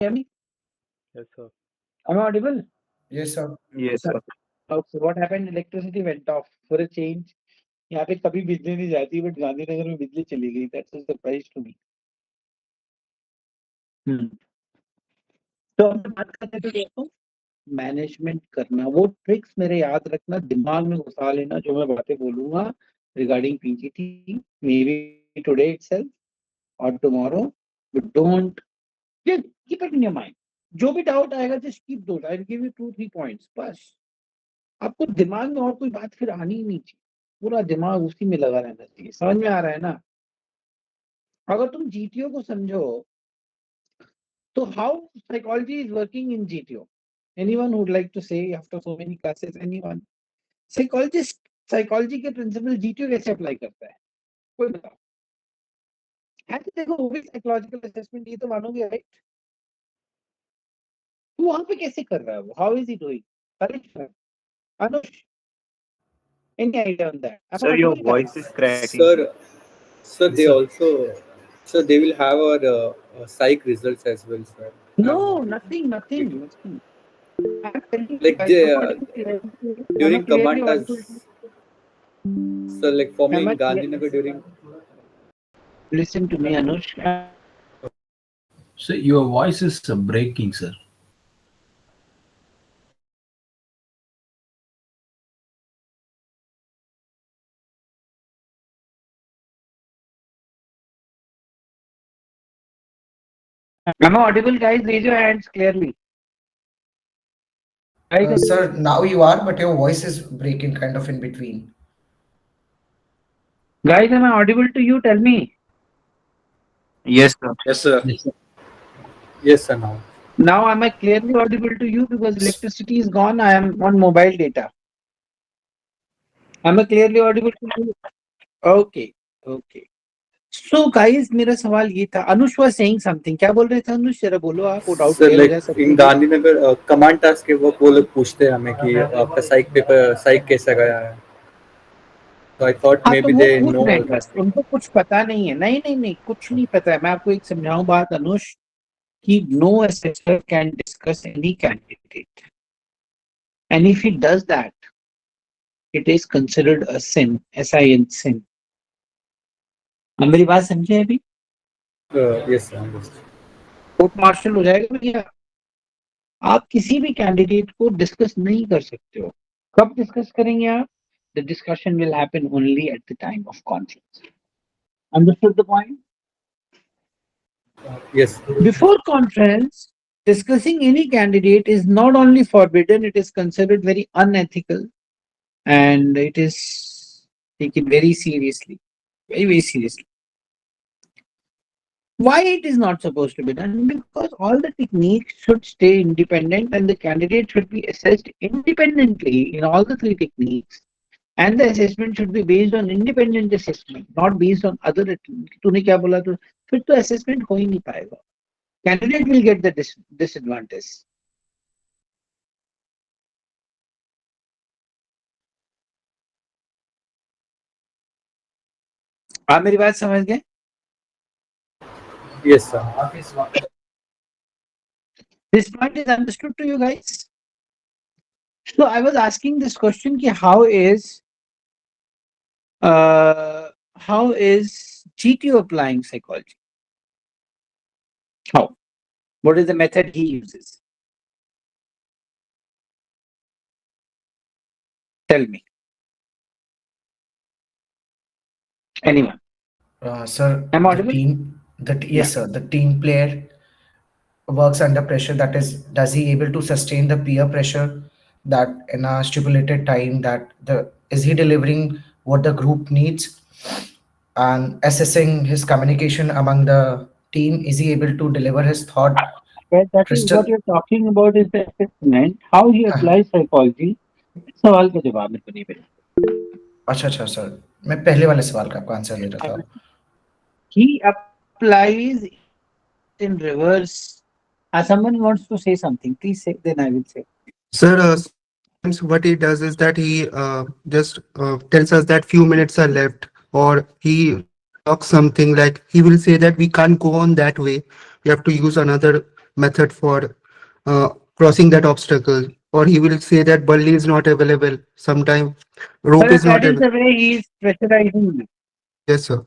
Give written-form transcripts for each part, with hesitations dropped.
hear me? Yes, sir. Am I audible? Yes, sir. Yes, sir. Okay, what happened? Electricity went off for a change. यहाँ पे कभी बिजली नहीं जाती but Gandhinagar में बिजली चली गई. That's a surprise to me. तो हम बात करते थे दोस्तों मैनेजमेंट करना. वो ट्रिक्स मेरे याद रखना, दिमाग में घुसा लेना जो मैं बातें बोलूंगा regarding PGT, may be today itself और tomorrow. But don't keep it in your mind. जो भी डाउट आएगा just keep those. I will give you 2-3 points बस. आपको दिमाग में और कोई बात फिर आनी ही नहीं चाहिए. पूरा दिमाग उसी में लगा रहना चाहिए. समझ में आ रहा है ना? अगर तुम जीटीओ को समझो तो how psychology is working in GTO. Anyone would like to say after so many classes? Anyone? Psychology के प्रिंसिपल जीटीओ कैसे अप्लाई करता है? कोई बताओ. है तो देखो वो भी साइकोलॉजिकल असेसमेंट, ये तो मानोगे राइट? तो वहां पे कैसे कर रहा है वो? How is he doing? Correct. Anush, any idea on that? Am I Sir, your audible, guys? voice is cracking. Sir, they also, sir, they will have our psych results as well, sir. No, nothing. I'm telling you, Like guys, they, I'm audible clearly. during Am I clearly command audible? sir, like for me Am I in Gandhinagar during. Listen to me, Anush. So your voice is breaking, sir. Am I audible, guys? Raise your hands clearly. Sir, now you are, but your voice is breaking kind of in between. Guys, am I audible to you? Tell me. Yes, sir. Yes, sir. Yes, sir. Yes, sir. Now. Now, am I clearly audible to you? Because electricity is gone. I am on mobile data. Am I clearly audible to you? Okay. So, guys, मेरा सवाल ये था. Anush was saying something. क्या बोल रहे थे अनुष? जरा बोलो आप. वो डाउट Sir, क्लियर हो like जाए सबको. in Gandhinagar command task के वक्त वो लोग पूछते हैं हमें कि आपका psych पेपर psych कैसा गया है. So I thought हाँ, maybe तो they वो know. पूछ रहे हैं बस. उनको कुछ पता नहीं है. नहीं, कुछ नहीं पता है. मैं आपको एक समझाऊं बात अनुष कि no assessor can discuss any candidate. And if he does that, it is considered a sin. SIN, sin. आप मेरी बात समझे अभी? Yes, sir. Understood. Court martial हो जाएगा भैया. आप किसी भी कैंडिडेट को डिस्कस नहीं कर सकते हो. कब डिस्कस करेंगे आप? The discussion will happen only at the time of conference. Understood the point? Yes. Before conference, discussing any candidate is not only forbidden, it is considered very unethical and it is taken very seriously. Very seriously. Why it is not supposed to be done? Because all the techniques should stay independent and the candidate should be assessed independently in all the 3 techniques. And the assessment should be based on independent assessment, not based on other. तूने क्या बोला तो फिर तो assessment हो ही नहीं पाएगा. Candidate will get the disadvantage. आप मेरी बात समझ गए? Yes, sir. This point is understood to you guys? So I was asking this question ki how is GTO applying psychology? How? What is the method he uses? Tell me. Anyone? Sir, Am I the audible? team, yes, sir, the team player works under pressure. That is, does he able to sustain the peer pressure that in a stipulated time, that is he delivering what the group needs, and assessing his communication among the team, is he able to deliver his thought Well, that is crystal? what you're talking about is the assessment. How he applies psychology. सवाल का जवाब मेरे को नहीं मिला. अच्छा sir, मैं पहले वाले सवाल का आपको आंसर दे रहा था. He applies in reverse. Someone wants to say something. Please say, then I will say. Sir, sometimes what he does is that he just tells us that few minutes are left, or he talks something like he will say that we can't go on that way. We have to use another method for crossing that obstacle, or he will say that Balli is not available. Sometime rope Sir, is not that is available. the way he is pressurizing you. Yes, sir.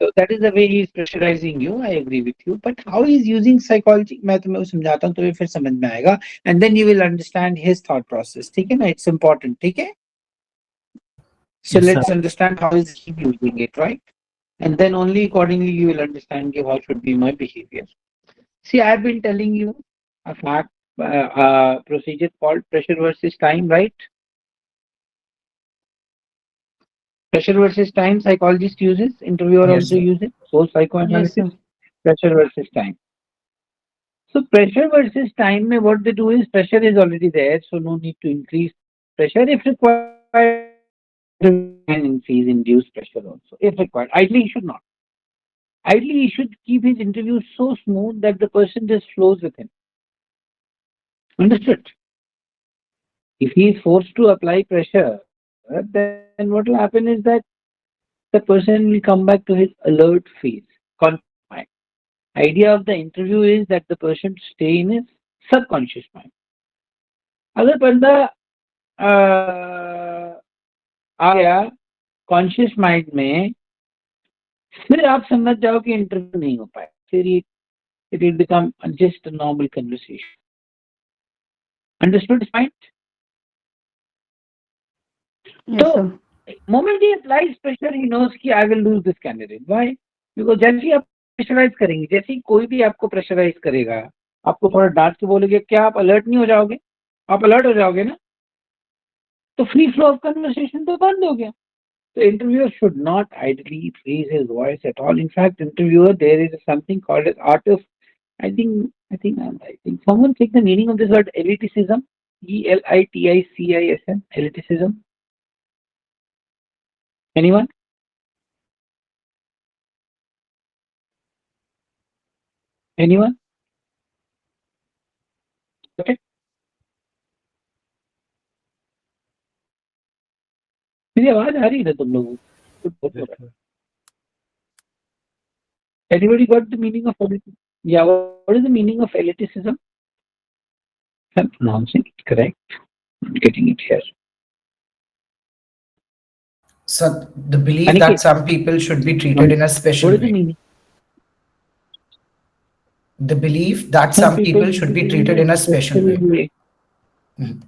So that is the way he is pressurizing you. I agree with you. But how he is using psychology, मैं तुम्हें समझाता हूँ तो फिर समझ में आएगा. And then you will understand his thought process. ठीक है ना? It's important. ठीक है? So Yes, let's sir. understand how is he using it, right? And then only accordingly you will understand how should be my behavior. See, I've been telling you a fact, procedure called pressure versus time, right? Pressure versus time, psychologist uses, interviewer Yes, also sir. uses, so psychoanalysis, pressure versus time. So pressure versus time, what they do is pressure is already there, so no need to increase pressure. If required, can increase induced pressure also, if required. Ideally, he should not. Ideally, he should keep his interview so smooth that the person just flows with him. Understood? If he is forced to apply pressure, then what will happen is that the person will come back to his alert phase, conscious mind. Idea of the interview is that the person stay in his subconscious mind. अगर बंदा आ गया conscious mind में, फिर आप समझ जाओ कि interview नहीं हो पाए, फिर it will become just a normal conversation. Understood, point? Yes, sir. Moment he applies pressure, he knows कि I will lose this candidate. Why? Because जैसे ही आप प्रेशराइज करेंगे, जैसे ही कोई भी आपको प्रेशराइज करेगा, आपको थोड़ा डांट के बोलेंगे, क्या आप अलर्ट नहीं हो जाओगे? आप अलर्ट हो जाओगे ना, तो फ्री फ्लो ऑफ कन्वर्सेशन तो बंद हो गया. The interviewer should not idly raise his voice at all. In fact, interviewer, there is something called as art of, I think someone take the meaning of this word elitism. ELITICISM, elitism. Anyone? Anyone? Okay. मेरी आवाज आ रही है तुम लोगों को? Yes, sir. Anybody got the meaning of elitism? Yeah, what is the meaning of elitism? I'm pronouncing it correct. I'm getting it here. So the belief Aniket. that some people should be treated in a special What is the way. meaning? The belief that some people should be treated in a special way. Mhm.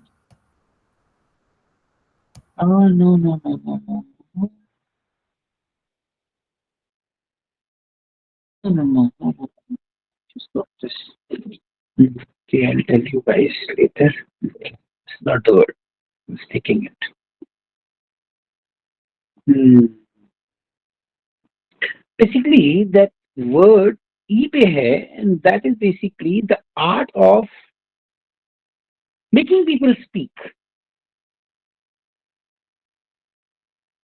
Oh, no. No. Just got this. Okay, I'll tell you guys later. It's not the word. I'm sticking it. Basically, that word E pe hai, and that is basically the art of making people speak.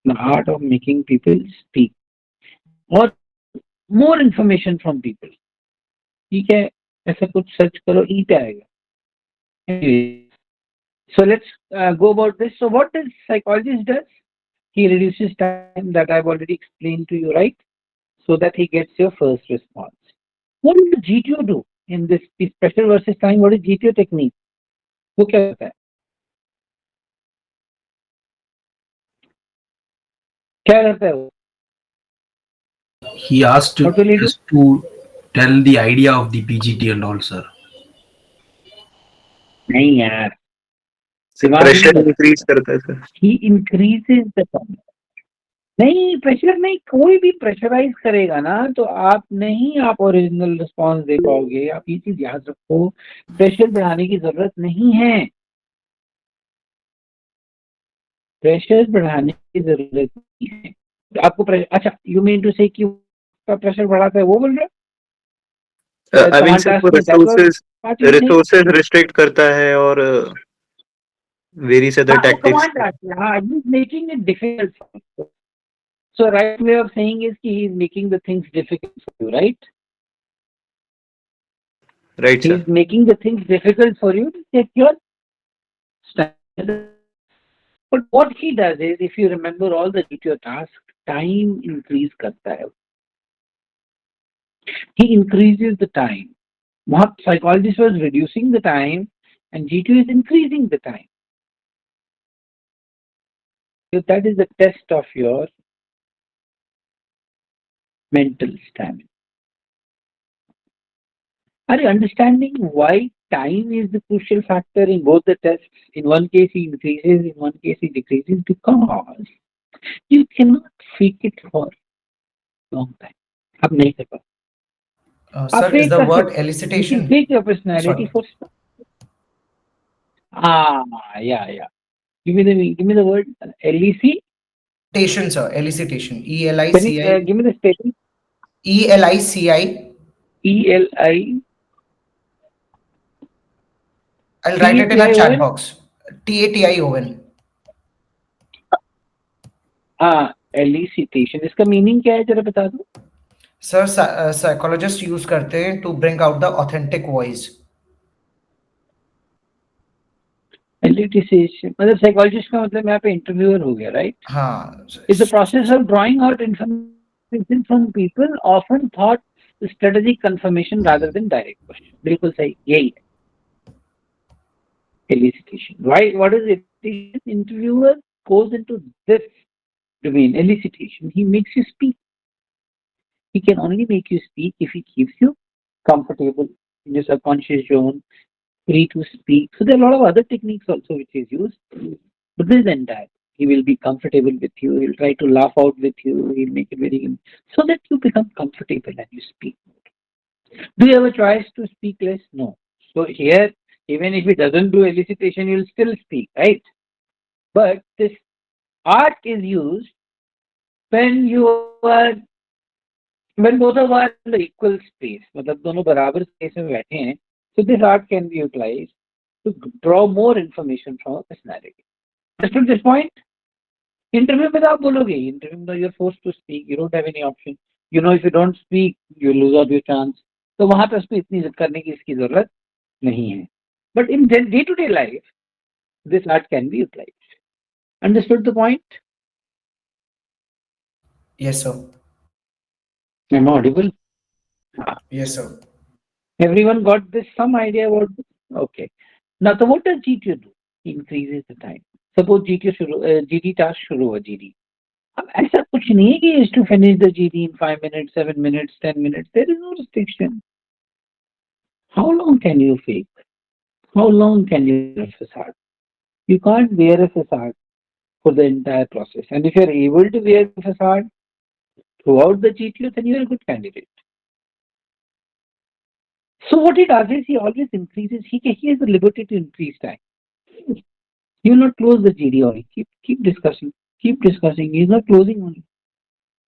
The art of making people speak. Or more information from people. ठीक है, ऐसा कुछ search करो, E पे आएगा. Anyway, so let's go about this. So what does psychologist does? He reduces time, that I've already explained to you, right? So that he gets your first response. What does GTO do in this pressure versus time? What is GTO technique? वो क्या होता है? क्या करता है वो? He asked What will he do? us to tell the idea of the PGT and all, sir. नहीं यार. प्रेशर इंक्रीज करता है sir. He increases the time. नहीं, प्रेशर नहीं, कोई भी प्रेशराइज करेगा ना तो आप नहीं, आप ओरिजिनल रिस्पॉन्स दे पाओगे. आप ये चीज याद रखो, प्रेशर बढ़ाने की जरूरत नहीं है. प्रेशर बढ़ाने की जरूरत नहीं है. आपको अच्छा, यू मीन टू से कि का प्रेशर बढ़ाता है वो बोल रहे हो? आई मीन सिर्फ रिसोर्सेज रिस्ट्रिक्ट करता है और वेरियस अदर टैक्टिक्स. हाँ, he is making it difficult for you. So right way of saying is कि he is making the things difficult for you, right? Right, He sir. is making the things difficult for you to take your stand. But what he does is, if you remember all the GTO tasks, time increase करता है. He increases the time. What psychologist was reducing the time, and G2 is increasing the time. So that is the test of your mental stamina. Are you understanding why time is the crucial factor in both the tests? In one case he increases, in one case he decreases, because you cannot fake it for long time. आप नहीं कर पाओ. आप Sir, is fake the कर word सकते हो. You can elicitation? fake your personality Sorry. for. Yeah. Give me the word LEC. Elicitation, sir. Elicitation. Can you E-L-I-C-I. give me the spelling? E-L-I-C-I. ELI. I'll write it in a chat T-A-T-I-O-N? box. T-A-T-I-O-N. Elicitation. इसका meaning क्या है जरा बता दो. Sir, psychologists use करते हैं to bring out the authentic voice. Elicitation मतलब psychologist का मतलब यहाँ पे इंटरव्यूअर हो गया, राइट? हाँ. It's the process of drawing out information from people, often thought strategic confirmation rather than direct question. बिल्कुल सही, यही है elicitation. Why? What is it? Interviewer goes into this domain, elicitation. He makes you speak. He can only make you speak if he keeps you comfortable in your subconscious zone, free to speak. So there are a lot of other techniques also which is used, but this is the entire. He will be comfortable with you. He'll try to laugh out with you. He'll make it very so that you become comfortable and you speak. Do you have a choice to speak less? No. So here, even if he doesn't do elicitation, you'll still speak, right? But this art is used when both of are in the equal space. मतलब दोनों बराबर space में बैठे हैं. So this art can be utilized to draw more information from a personality. Understood this point? Interview में तो आप बोलोगे. Interview में you're forced to speak. You don't have any option. You know, if you don't speak, you lose out your chance. तो वहाँ पे उसको इतनी इज्जत करने की इसकी जरूरत नहीं है. But in day-to-day life, this art can be utilized. Understood the point? Yes, sir. Am I audible? Yes, sir. Everyone got this some idea about this? Okay. Now, so what does GTO do? He increases the time. Suppose GD task शुरू हुआ GD. अब ऐसा कुछ नहीं है कि is to finish the GD in 5 minutes, 7 minutes, 10 minutes. There is no restriction. How long can you fake? How long can you wear a facade? You can't wear a facade for the entire process. And if you are able to wear a facade throughout the GTO, then you are a good candidate. So what he does is he always increases. He has the liberty to increase time. He will not close the GD only. Keep discussing. Keep discussing. He is not closing only.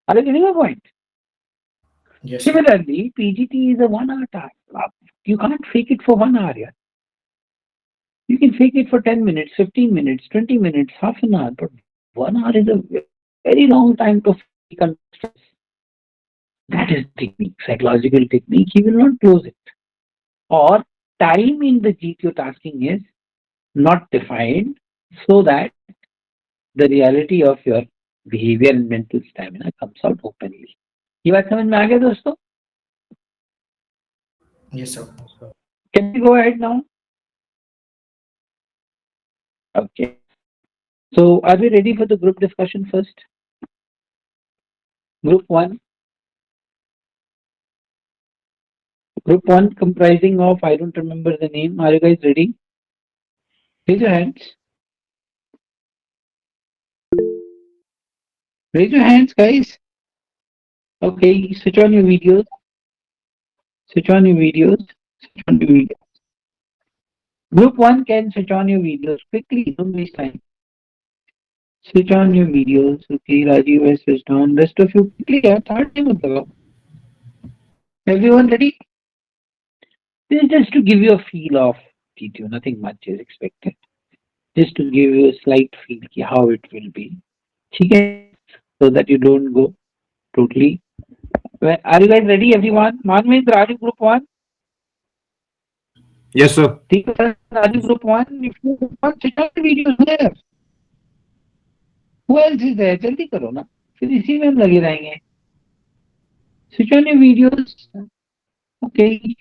Are you getting my point? Yes, sir. Similarly, PGT is a 1 hour task. You can't fake it for 1 hour. Yeah. You can fake it for 10 minutes, 15 minutes, 20 minutes, half an hour. But 1 hour is a very long time to fake and stress. That is technique, psychological technique. He will not close it. Or time in the GTO tasking is not defined so that the reality of your behavior and mental stamina comes out openly. ये बात समझ में आ गया दोस्तों? Yes, sir. Can we go ahead now? Okay. So are we ready for the group discussion first? Group 1. Group 1 comprising of, I don't remember the name. Are you guys ready? Raise your hands. Raise your hands, guys. Okay, switch on your videos. Switch on your videos. Switch on your videos. Group 1 can switch on your videos quickly. Don't waste time. Switch on your videos. Okay, Rajiv has switched on. Rest of you quickly. Everyone ready? This is just to give you a feel of GTO. Nothing much is expected. Just to give you a slight feel how it will be. Okay? So that you don't go totally. Are you guys ready, everyone? Manmeet, Rajiv, Group 1? Yes, sir. Rajiv, Group 1. If you want to check the videos there. Who else is there? जल्दी करो ना. फिर इसी में हम लगे रहेंगे. Switch on your videos. Okay.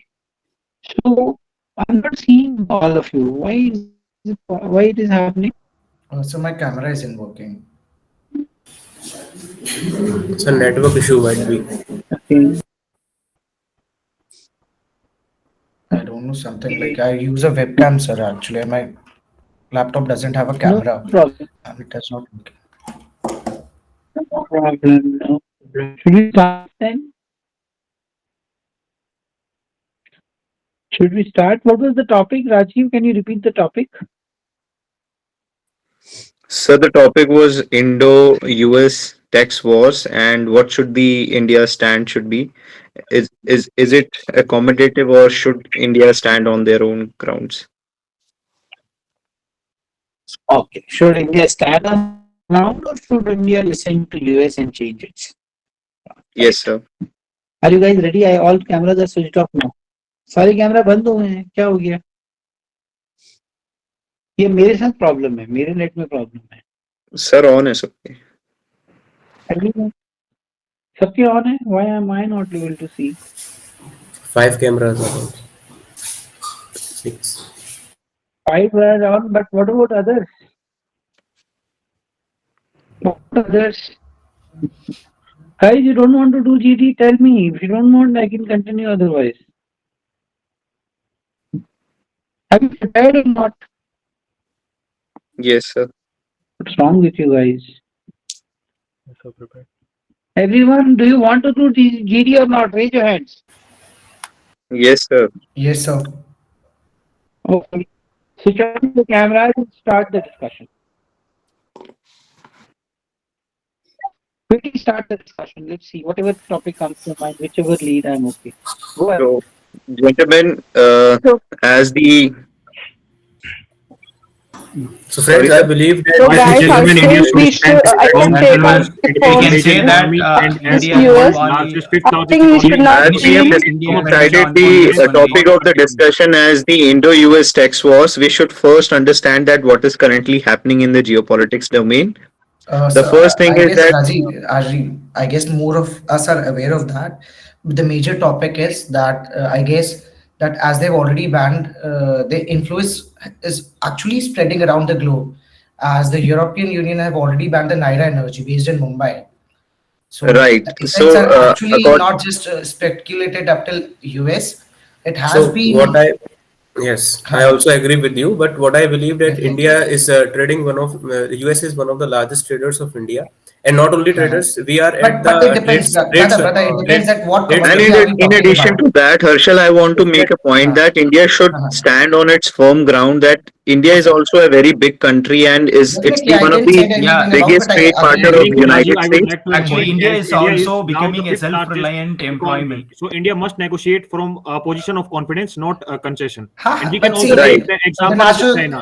So I'm not seeing all of you. Why it is happening? So my camera isn't working. It's a network issue might be. Okay. I don't know, something like I use a webcam, sir. Actually, my laptop doesn't have a No camera, problem. and it does not work. No problem. No problem. Should we start then? Should we start? What was the topic, Rajiv? Can you repeat the topic? So the topic was Indo-US tax wars and what should the India stand should be. Is it accommodative or should India stand on their own grounds? Okay. Should India stand on ground or should India listen to US and change it? Yes, sir. Are you guys ready? All cameras are switched off now. सारे camera बंद हुए हैं. क्या हो गया? ये मेरे साथ प्रॉब्लम है. मेरे नेट में प्रॉब्लम है. Sir, on है सबके. सबके ऑन है. Why am I not able to see? 5 cameras are on. 6. 5 are on, but what about others? What others? Guys, you don't want to do GD? Tell me. If you don't want, I can continue otherwise. Have you prepared or not? Yes, sir. What's wrong with you guys? Yes, sir, prepared. Everyone, do you want to do GD or not? Raise your hands. Yes, sir. Yes, sir. Okay. Switch on the camera and start the discussion. Quickly start the discussion. Let's see. Whatever topic comes to mind, whichever lead, I'm okay. Go ahead. So, gentlemen, as the So friends, I believe that So this guys, is I an think Indian we should, I can take on We can say that India US. won I think we should not as we have decided the topic of the discussion as the Indo-US tax wars, we should first understand that what is currently happening in the geopolitics domain. The So first thing I is guess, that Rajiv, I guess more of us are aware of that. The major topic is that I guess that as they've already banned, the influence is actually spreading around the globe. As the European Union have already banned the Naira energy based in Mumbai. So Right. the effects So, are actually accord- not just speculated up till US. It has so been. what I yes, I also agree with you. But what I believe that Mhm. India is trading one of US is one of the largest traders of India, and not only traders. We are at But the it depends, trades, brother, it depends at what trades- and commodity are we in talking addition about. to that, Harshal, I want to make a point that India should stand on its firm ground that India is also a very big country and it's Definitely, I one of didn't say the anything about, biggest but I trade partner agree of with the you. United States. Actually, India is also now becoming the a fifth largest self-reliant economy. economy. So India must negotiate from a position of confidence, not a concession. Ha, And we can but see, also Right. take the example of China.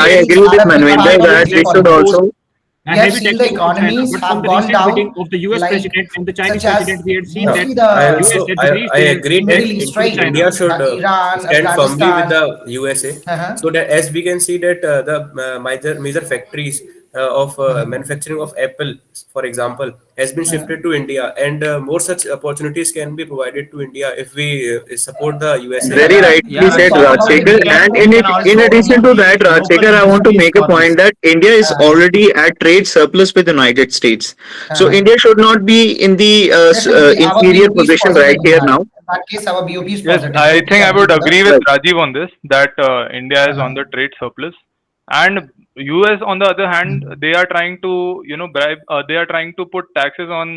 I agree with Manvinder that we should also A We have heavy seen taxation the on China, economies but have from the gone recent down, meeting of the US like, president and the Chinese such as president, we had seen that mostly the I US also has I, decreased I their agree that Middle East, right? India should Iran, stand firmly with Afghanistan. the USA, Uh-huh. so that as we can see that the major factories of manufacturing of Apple, for example, has been shifted to India, and more such opportunities can be provided to India if we support the USA. very rightly Yeah, said, so Rajsekhar. we can- And we can in also addition to use that, the local Rajsekhar, I want to industries make a for point this. that India is already at trade surplus with the United States. So Uh-huh. India should not be in the Definitely, our inferior BOP is position positive right in here that. now. In that case, our BOP is Yes, positive. I Totally think I would with agree that. with Rajiv on this that India is on the trade surplus, and US on the other hand they are trying to bribe. They are trying to put taxes on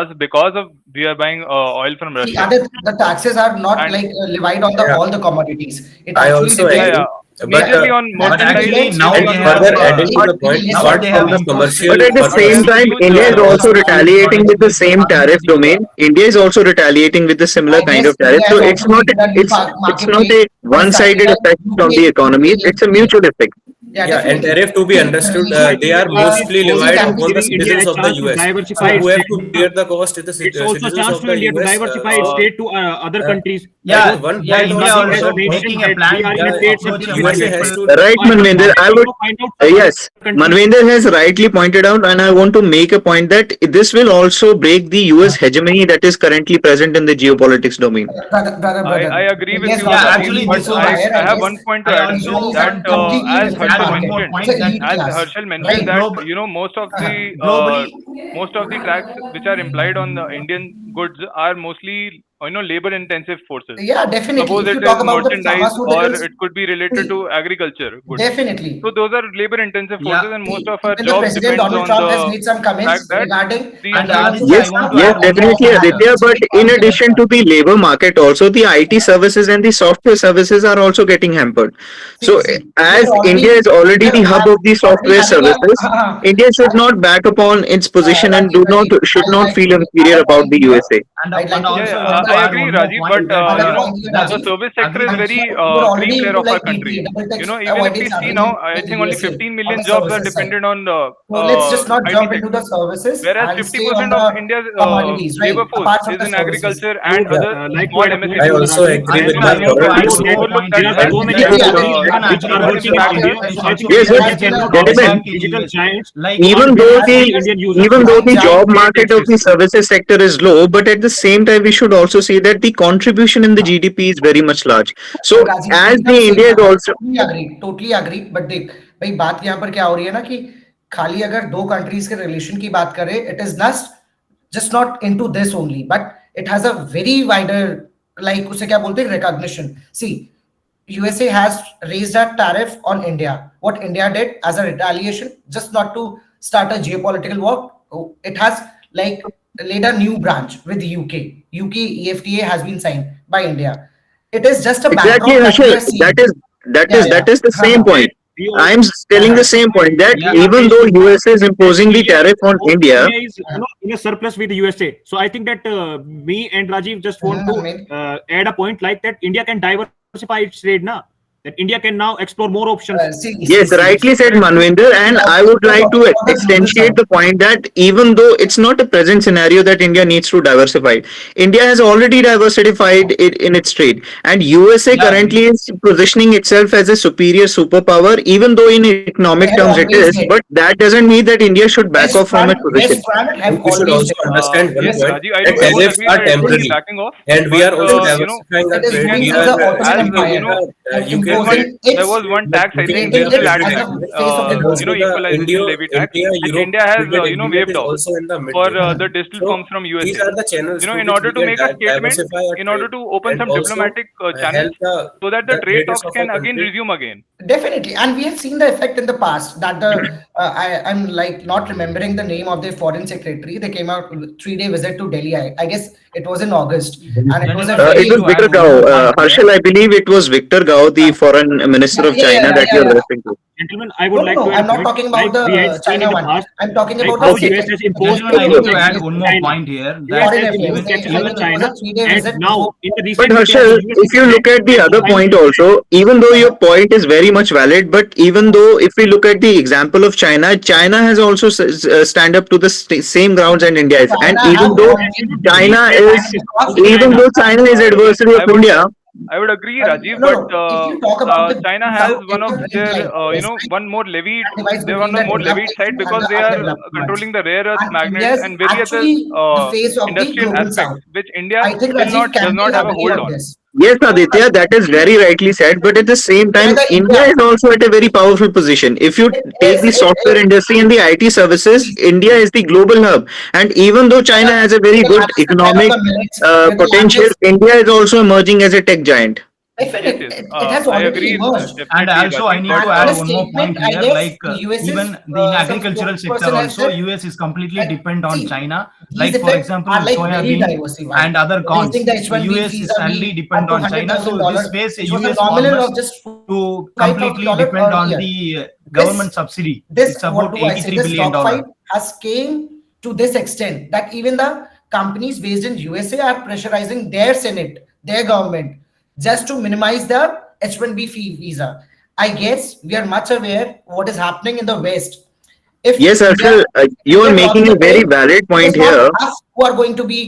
us because of we are buying oil from See, Russia. and the taxes are not And- like levied on the Yeah. all the commodities. It I actually also depends. Yeah, agree. yeah. But Majorly on But merchandise. actually let's- now and they further have, adding to the point, now apart they from have the imposed commercial, But at the But same also time, huge, India is also oil retaliating with the products same are tariff being domain. India is also retaliating with the similar I kind guess of tariff. India So has also created a new it's not a marketplace by one-sided signing effect on the economy. It's a mutual effect. Yeah, Yeah, and definitely. tariff to be understood, they are mostly levied on the giving India citizens a of the chance to US. So diversify its who have to trade. bear the cost is the It's also a citizens chance of to the India to US. diversify its trade to other countries. Yeah, Because one yeah, point India also, also mentioned making a that plan we are in to a trade approach a USA has multiple. to Right, So I would Manvinder. I would find out some other yes, countries. Manvinder has rightly pointed out, and I want to make a point that this will also break the US hegemony that is currently present in the geopolitics domain. I agree with India's you, not Yeah, the Rajiv, actually, only but so supplier, I have guess. one point to I add in also this. That want to completely as different add Harshal one more market. point It's a that elite as class, Harshal mentioned right? that globally, most of the tax which are implied on the Indian goods are mostly labor intensive forces. Yeah, definitely. Suppose If you it is talk about the merchandise or pharmaceuticals, it could be related see, to agriculture goods. definitely. So those are labor intensive forces, yeah, and most See, of our even the jobs President depends Donald on Trump has the made some comments fact that regarding the and Indian Rajiv, Yes, I want to yes, add one more definitely, point Aditya. here. But in addition to the labor market, also the IT services and the software services are also getting hampered. So, as India is already the hub of the already software having a services, India should not back upon its position and Rajiv, should I'd not like feel to inferior add a about point the here. USA. And, I'd like and to also Yeah, want to I add agree, one more Rajiv, point but that Another point here, the Rajiv. service sector is agree with very You were already cream layer into of our like country. DTA, double tax Even if we avoidance see now, agreement I with think only USA 15 on million the jobs are services side. dependent on the So let's just not IT jump into the sector, services whereas and stay 50% on of the India's commodities, right? labor force Apart from is the in services. agriculture I and would other like to small add a point MSMEs. I to also Rajiv. agree As with you that. know, People people don't overlook there that are so many Definitely companies agree. which are working in Back India. here. So I think Yes, India yes, cannot gentlemen. have digital giants like Even on though behalf of the Indian users even to though the pay job their market of the taxes. services sector is low, but at the same time we should also see that the contribution in the GDP is very much large. So Rajiv as एकदम the सही India is कहा, also totally agree but देख भाई बात यहाँ पर क्या हो रही है ना कि खाली अगर दो कंट्रीज के रिलेशन की बात करें it is just not into this only but it has a very wider like उसे क्या बोलते हैं recognition. See, USA has raised a tariff on India. What India did as a retaliation, just not to start a geopolitical war, it has like laid a new branch with UK. UK EFTA has been signed by India. It is just a exactly, backdrop that we Harshal, are seeing. that is the same point. We also I'm telling the same point that even though USA is imposing the tariff on India, is in a surplus with the USA. So I think that me and Rajiv just want to add a point like that India can diversify its trade now. That India can now explore more options. yes, rightly said, Manvinder, and I would like to extensiate the point that even though it's not a present scenario that India needs to diversify, India has already diversified it in its trade, and USA currently is positioning itself as a superior superpower, even though in economic terms it is, but that doesn't mean that India should back off from its position. We should also understand one yes, point Rajiv, I that won't tariffs agree are that it will be temporary, backing off, and we are but, also you know, diversifying our it is trade. moving We as are an Ottoman Empire. there was one tax, I think, creating still it added as in, a face of the equalization levy tax, which India has, waived off also in the mid for range. the distilled So firms from these USA. are the channels In which order we to can make a statement, diversify our in order trade to open and some also diplomatic channels, help so that the trade traders talks of can our again country. resume again. Definitely, and we have seen the effect in the past that I'm like not remembering the name of the foreign secretary. They came out 3-day visit to Delhi. I guess it was in August, and it was a very It was Victor Gao. Harshal, I believe it was Victor Gao, the foreign minister of China that you're referring to. Gentlemen, I would like No, to add I'm a not point. talking about Like we had the seen China in the one. past, I'm talking like about how the US has imposed Gentlemen, I want to add taxes one on more China. point here US that foreign has affairs. imposed They taxes on it was China, a 3-day and visit now before. in the But recent Harshal, US if you look at the other point also, even though your point is very much valid, but even though if we look at the example of China, China has also stand up to the same grounds and India is. And even though China is, even though China is adversary of India, I would agree, Rajiv, No, but no. If you talk about the China has South one of Asian their, line, one more levied, divides they're between on a the more levied developed side and because the they are undeveloped ones. controlling the rare earth And magnets India is and various actually the face of the industrial global aspects, South. which India I think still Rajiv does can not have a agree hold on on. this. yes, Aditya, that is very rightly said. But at the same time, Whether India is also at a very powerful position. If you take the software industry and the IT services, India is the global hub. And even though China has a very good economic potential, India is also emerging as a tech giant. Definitely, Yes, it has I already agree, emerged. and definitely, also I Rajiv, need but to add the one more point statement, I here guess, like US's, even in some agricultural sector person has also said US is completely that, depend on see, China, these like for effects example are like very soybean diversified. and other corns. Raising the So H1B US fees is only depend up on to China, so $100,000, this face which was a US nominal farmers of just to completely $5,000 depend on earlier. the government subsidy. This, It's what about do I say? $83 This billion. dogfight has came to this extent that even the companies based in USA are pressurizing their Senate, their government, just to minimize the H1B fee visa. I guess we are much aware what is happening in the West. If Yes, Harshal, you are India making lost a the very trade, valid it point is not here. us who are going to be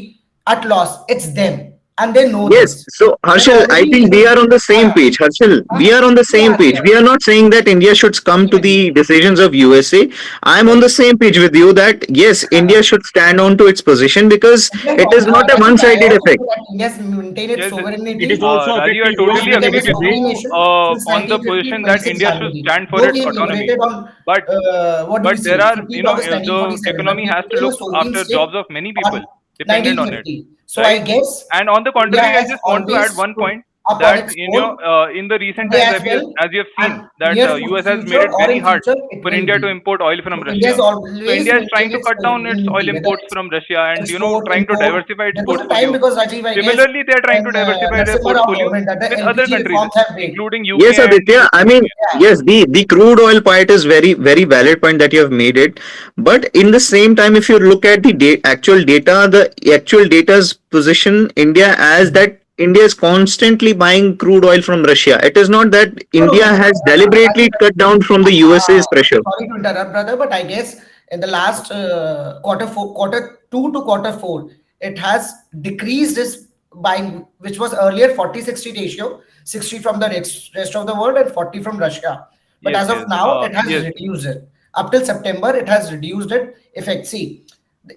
at loss. It's them, and they know Yes, this. so They're Harshal, I already think we are on the same page. Harshal, we are on the same page. yeah. We are not saying that India should succumb to the decisions of USA. I'm on the same page with you that yes, India should stand on to its position because it is not a Rajiv, I one-sided also effect. feel that India's maintained its Yes, sovereignty. It is also Rajiv, I affecting Because totally your India agree was with sovereign you nation since on the 1950, position that 26 India should January. stand for Though its we autonomy. liberated on But what do we there say, are, 15th August the 1947, but economy we has to became a look sovereign after state jobs of many on people dependent on it, 1950. So I right? guess And on the India contrary, I has just want to always add one stood point up on that its own in the recent today times, as well, as you have and seen that near US has made future it or very in hard future it for will India to be. import oil from So India has Russia. So always India is trying maintained to its cut down its oil sovereignty, whether imports it's from Russia and export, trying to import. diversify its There was a time portfolio. because Rajiv, I guess, Similarly, they are trying to when diversify their Narasimha Rao portfolio government that the with other LPG countries, reforms have made. including Yes, UK and Aditya. I mean, Yeah. yes, the crude oil point is very valid point that you have made it. But in the same time, if you look at the actual data, the actual data's position India as that India is constantly buying crude oil from Russia. It is not that India has deliberately cut down from the USA's pressure. Sorry to interrupt, brother, but I guess in the last quarter two to quarter four, it has decreased its buying, which was earlier 40-60 ratio, 60 from the rest of the world and 40 from Russia. But yes, as of yes, now, it has yes, reduced it. Up till September, it has reduced it. If I see,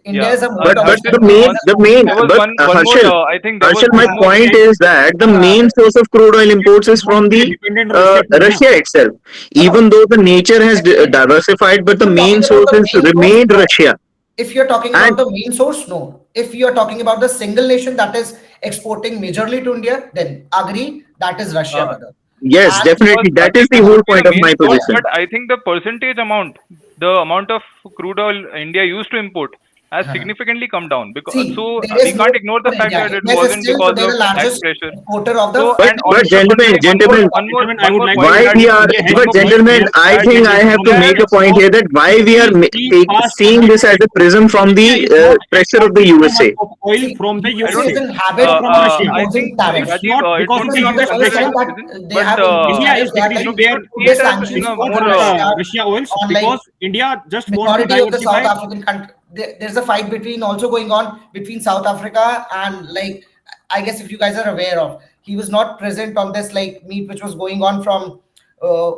India yeah. is a more But domestic Harshal, the main there was but one more. Harshal, I think there was Harshal, my one more. point is that the main source of crude oil imports is from the dependent on Russia too, na? Russia itself. Even though the nature has diversified, but the If you're main talking about source the is main source, remained no. Russia. If you're talking And about the main source, no. If you're talking about the single nation that is exporting majorly to India, then agree that is Russia, Uh, brother. yes, And definitely, that is Agree the may whole not be the point of main my source, position. but I think the amount of crude oil India used to import has significantly come down. Because see, so there we is can't no ignore the fact India. that it India is wasn't still because today of the tax largest pressure. exporter of the. So, But and also gentlemen, Gentlemen, I one would more like point why to add that we that are, India has but so much gentlemen, gas I think I have to make a point here that why we are seeing this as a prism from the India is not pressure of the exporting so much USA. of oil See, from the US USA, is in habit from of Russia. I imposing think tariffs. It's Rajiv, not it because won't of This the is be not the US first pressure. time considered as a that prison, they but have imposed India is tariffs. They are like, decreasing their see they it as sanctions import for of more. Russia oils on like because India just want to majority of the diversify. South African country. There's a fight between also going on between South Africa and like I guess if you guys are aware of, he was not present on this like meet which was going on from uh,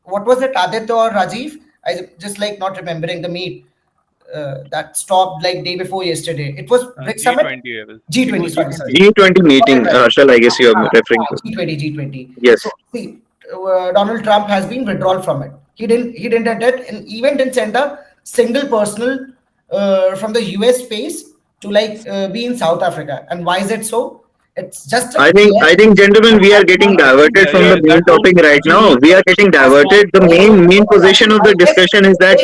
what was it, Aditya or Rajiv? I just like not remembering the meet that stopped like day before yesterday. It was BRICS Summit. G20 was. It G20, was sorry, G20. sorry. G20 meeting, shall I guess you are referring to? G20, G20. Yes. So see, Donald Trump has been withdrawn from it. He didn't attend and even didn't send a single personal from the US space to like be in South Africa. And why is it so? It's just a I think, gentlemen, we are getting diverted Yeah, from yeah, the main that's topic right now. We are getting diverted. The main position of the discussion is that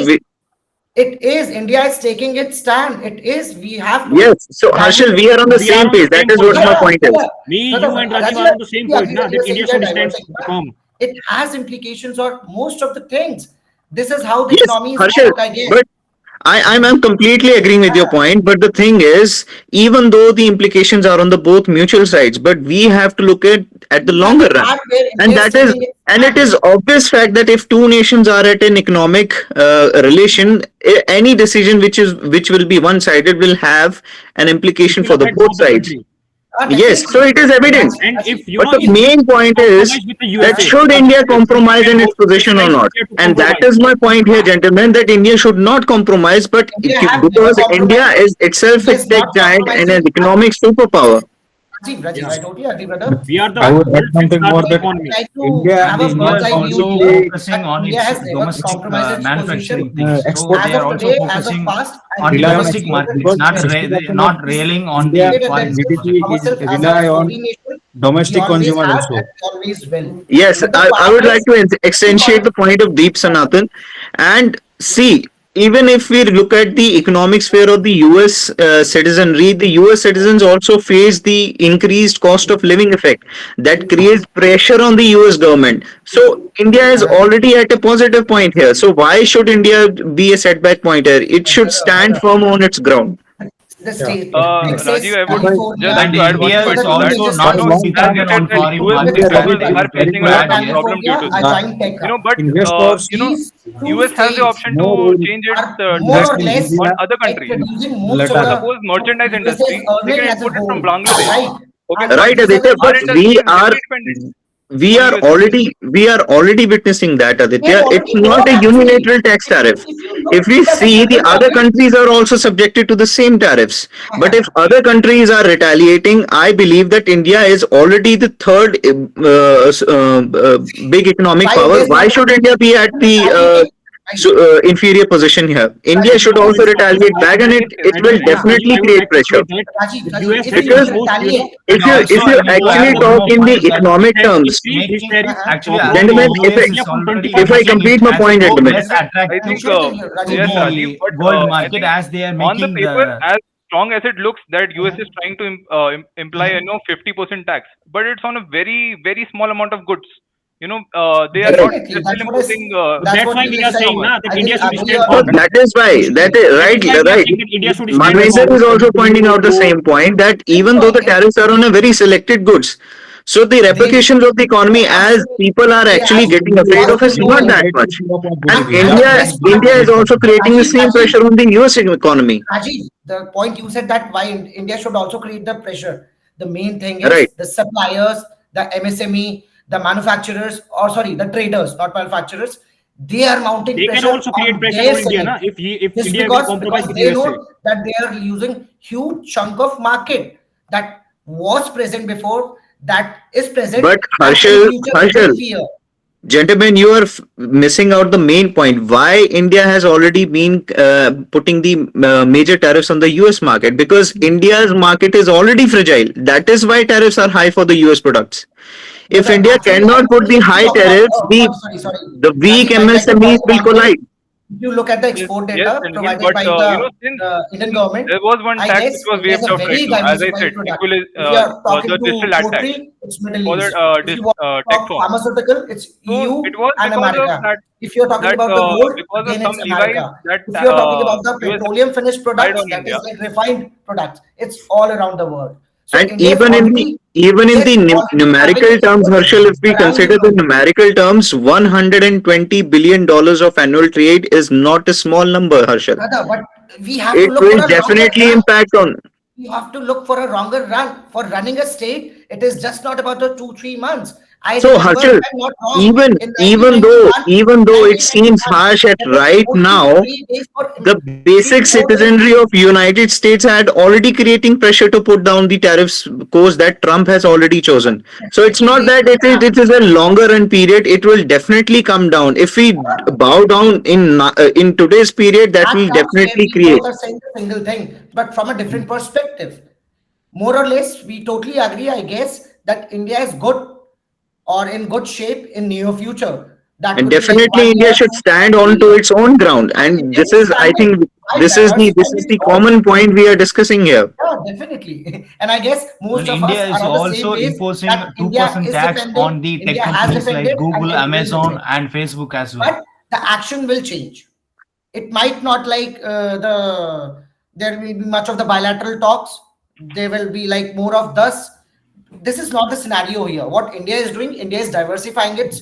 it is India is taking its stand. It is we have to yes. So Harshal, we are on the We are same on the page. That same is what point. my point is. Me, Brother, you, and Rajiv Rajiv, are on the same we point agree now that you that are saying India we are should stand diverting, but firm. it has implications on most of the things. This is how the Yes, economy is Harshal, work, I guess. but I'm completely agreeing with your point. But the thing is, even though the implications are on the both mutual sides, but we have to look at the longer run, And where and India is that is taking its and it stand. is obvious fact that if two nations are at an economic relation, any decision which will be one sided will have an implication It for will the affect both both the sides. country. Yes, so it is evident. And if But the if main point is compromise with the that USA, should India compromise in its position or not? And that is my point here, gentlemen, that India should not compromise, but India has never because India compromised. is itself a India is tech not giant and compromising. an economic superpower. Rajiv, I totally agree, brother. we are the I would add world's something more largest that economy. Like to India have and a India bird's is eye view also here, focusing but on India its has never domestic compromised its manufacturing position. things. So export they As are of also today, as of focusing past, on and rely on domestic export markets, because not 60% of not railing on India the foreign GDP project. is ourselves as a rely on sovereign nation, we domestic always consumer have and also. we always will. Yes, But the I part would like is, to accentuate the point of Deep Sanatan and see. Even if we look at the economic sphere of the US citizenry, the US citizens also face the increased cost of living effect that creates pressure on the US government. So India is already at a positive point here. So why should India be a setback point here? It should stand firm on its ground. The state. Rajiv, I would just like And to add one India point is to that. also As not you so said dependent on that foreign US market. themselves That are is very facing a bad lot of here. problem due to this. You know, but US has the option to change its more or less on other like countries. producing most So of the suppose merchandise USA's industry, they earning can as a import it from whole, Bangladesh. right? Okay, And but Right, these are Aditya, the but our industry is heavily dependent we on are USA. already witnessing that, They've Aditya. It's already not got a actually. unilateral tax tariff. If you look If we at the see, the federal other government, countries are also subjected to the same tariffs. But if other countries are retaliating, I believe that India is already the third big economic why power. India is Why not should India be at the retaliating? inferior position here? India should also retaliate back, and it will definitely create pressure. Rajiv, US if has you Because retaliate, if And you also, I need to actually add one talk more in the point that economic terms, making Uh-huh. actually Gentlemen, US is already if I making complete it my as point, so gentlemen. less I attractive think, Sure thing, to Rajiv. yes, the Rajiv, but world I market think as they are on the making paper, the as strong as it looks, that US is trying to imply 50% tax, but it's on a very very small amount of goods. They are not Definitely, still importing. That's what why we we are said. saying na, that I India will should agree stand So on firm. that is why That is why we are right. saying that India should stand Manvendra firm. is also pointing out the same point that even though the tariffs are on a very selected goods, so the repercussions of the economy as people are actually getting afraid of is not that much. And India is also creating the same pressure on the US economy. Rajiv, the point you said that why India should also create the pressure. The main thing is Right. the suppliers, the MSME, the manufacturers, or sorry, the traders, not manufacturers. They are mounting They pressure can also create on pressure their on India selling. na, if Just India will because compromise with they USA. know that they are losing huge chunk of market that was present before, that is present, But and in future they Harshal, fear. gentlemen, you are missing out the main point. Why India has already been putting the major tariffs on the US market? Because India's market is already fragile. That is why tariffs are high for the US products. If But India actually, cannot put the if you high talk about, tariffs, sorry, the weak Rajiv, I'd like to MSMEs talk will one thing. collide. If you look at the Yes, export yes, data gentlemen, provided but by since the Indian government, there was one I tax guess which was India is waived a out very right now, as I said, diversified product. equally If you are talking the to digital land tax poultry, it's Middle for the East. If you want to tech talk form. pharmaceutical, it's So EU it was and because of America. that If you're talking that about the gold, because of again some it's levies America. that If you're talking about the US petroleum finished applied products, on that India. is like refined products, it's all around the world. So And India is even already numerical terms, Harshal, if we around the consider the world. numerical terms, $120 billion of annual trade is not a small number, Harshal. Brother, but we have to It look for will a longer definitely run. impact on. You have to look for a longer run. For running a state, it is just not about the 2-3 months. I So, remember, if Harshal, I'm not wrong, even in even though 1991, it seems harsh at there was right only now, 3 days for the basic 3 to 4 days. citizenry of United States had already creating pressure to put down the tariffs course that Trump has already chosen. So it's not that it is a longer run period. It will definitely come down. If we bow down in today's period, that will That's where definitely we create. both are saying the single thing, but from a different perspective. More or less, we totally agree, I guess, that India is good or in good shape in near future. That And could be like 1 definitely India year, should 2 stand years, 3 on to years. its own ground. And India this is is, I standing think, by this is the diversifying common point we are discussing here. Yeah, definitely. And I guess most Well, of us India is are on the same also page imposing that India 2% is tax defending, on the tech India has companies defended, like Google, and it will Amazon, defend. and Facebook as well. But the action will change. It might not like there will be much of the bilateral talks. There will be like more of this. This is not the scenario here. What India is doing, India is diversifying it.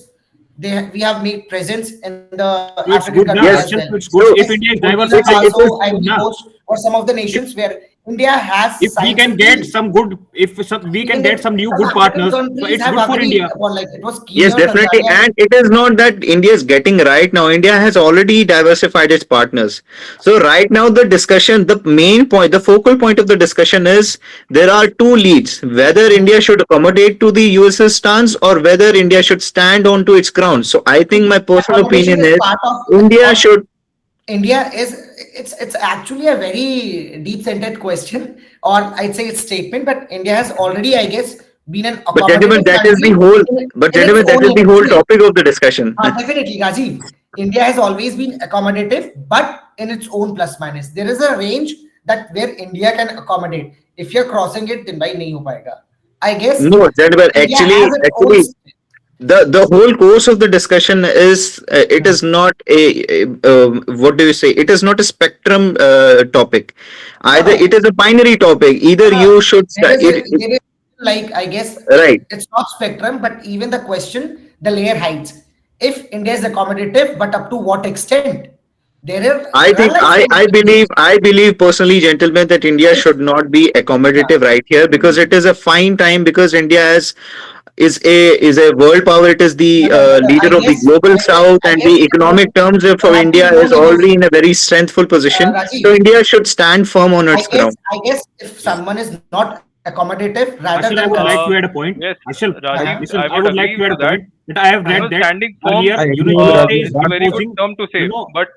We have made presence in the It's African good, countries na, as Harshal, well. it's good. If India is Burkina diversified, Faso, it's good, Ivory na. Coast, or some of the nations where India has If we signed can some get deals. some good, we can Even get if some new some good African partners, so countries it's have good for agreed India. upon, like it was Yes, Kenya, definitely. Tanzania. And it is not that India is getting right now. India has already diversified its partners. So right now the discussion, the main point, the focal point of the discussion is there are two leads, whether India should accommodate to the US's stance or whether India should stand on to its ground. So I think my personal Accommodation opinion is is part of India what should. India is. It's actually a very deep-centered question, or I'd say it's statement. But India has already, I guess, been an But gentlemen, accommodative that is the country whole. in But its gentlemen, that own is the whole way. topic of the discussion. Definitely, Rajiv. India has always been accommodative, but in its own plus minus. There is a range that where India can accommodate. If you're crossing it, then bhai nahi ho paega. I guess No, gentlemen, India has its own. the whole course of the discussion is it is not what do you say? It is not a spectrum topic. Either it is a binary topic. Either you should There is like, I guess right. it's not spectrum, but even the question, the layer heights. If India is accommodative, but up to what extent? There are I believe personally, gentlemen, that India should not be accommodative right here, because it is a fine time, because India is a world power. It is the leader of the global south, and the economic terms for India is already in a very strengthful position. So India should stand firm on its ground. I guess if someone is not accommodative, rather Ashil, I than would like to add a point. Yes, Ashil, Rajiv, listen, I I would would like agree to add a to that. point that I have read that Standing firm earlier, I agree with USA Rajiv. is is a very proposing, good term to say, but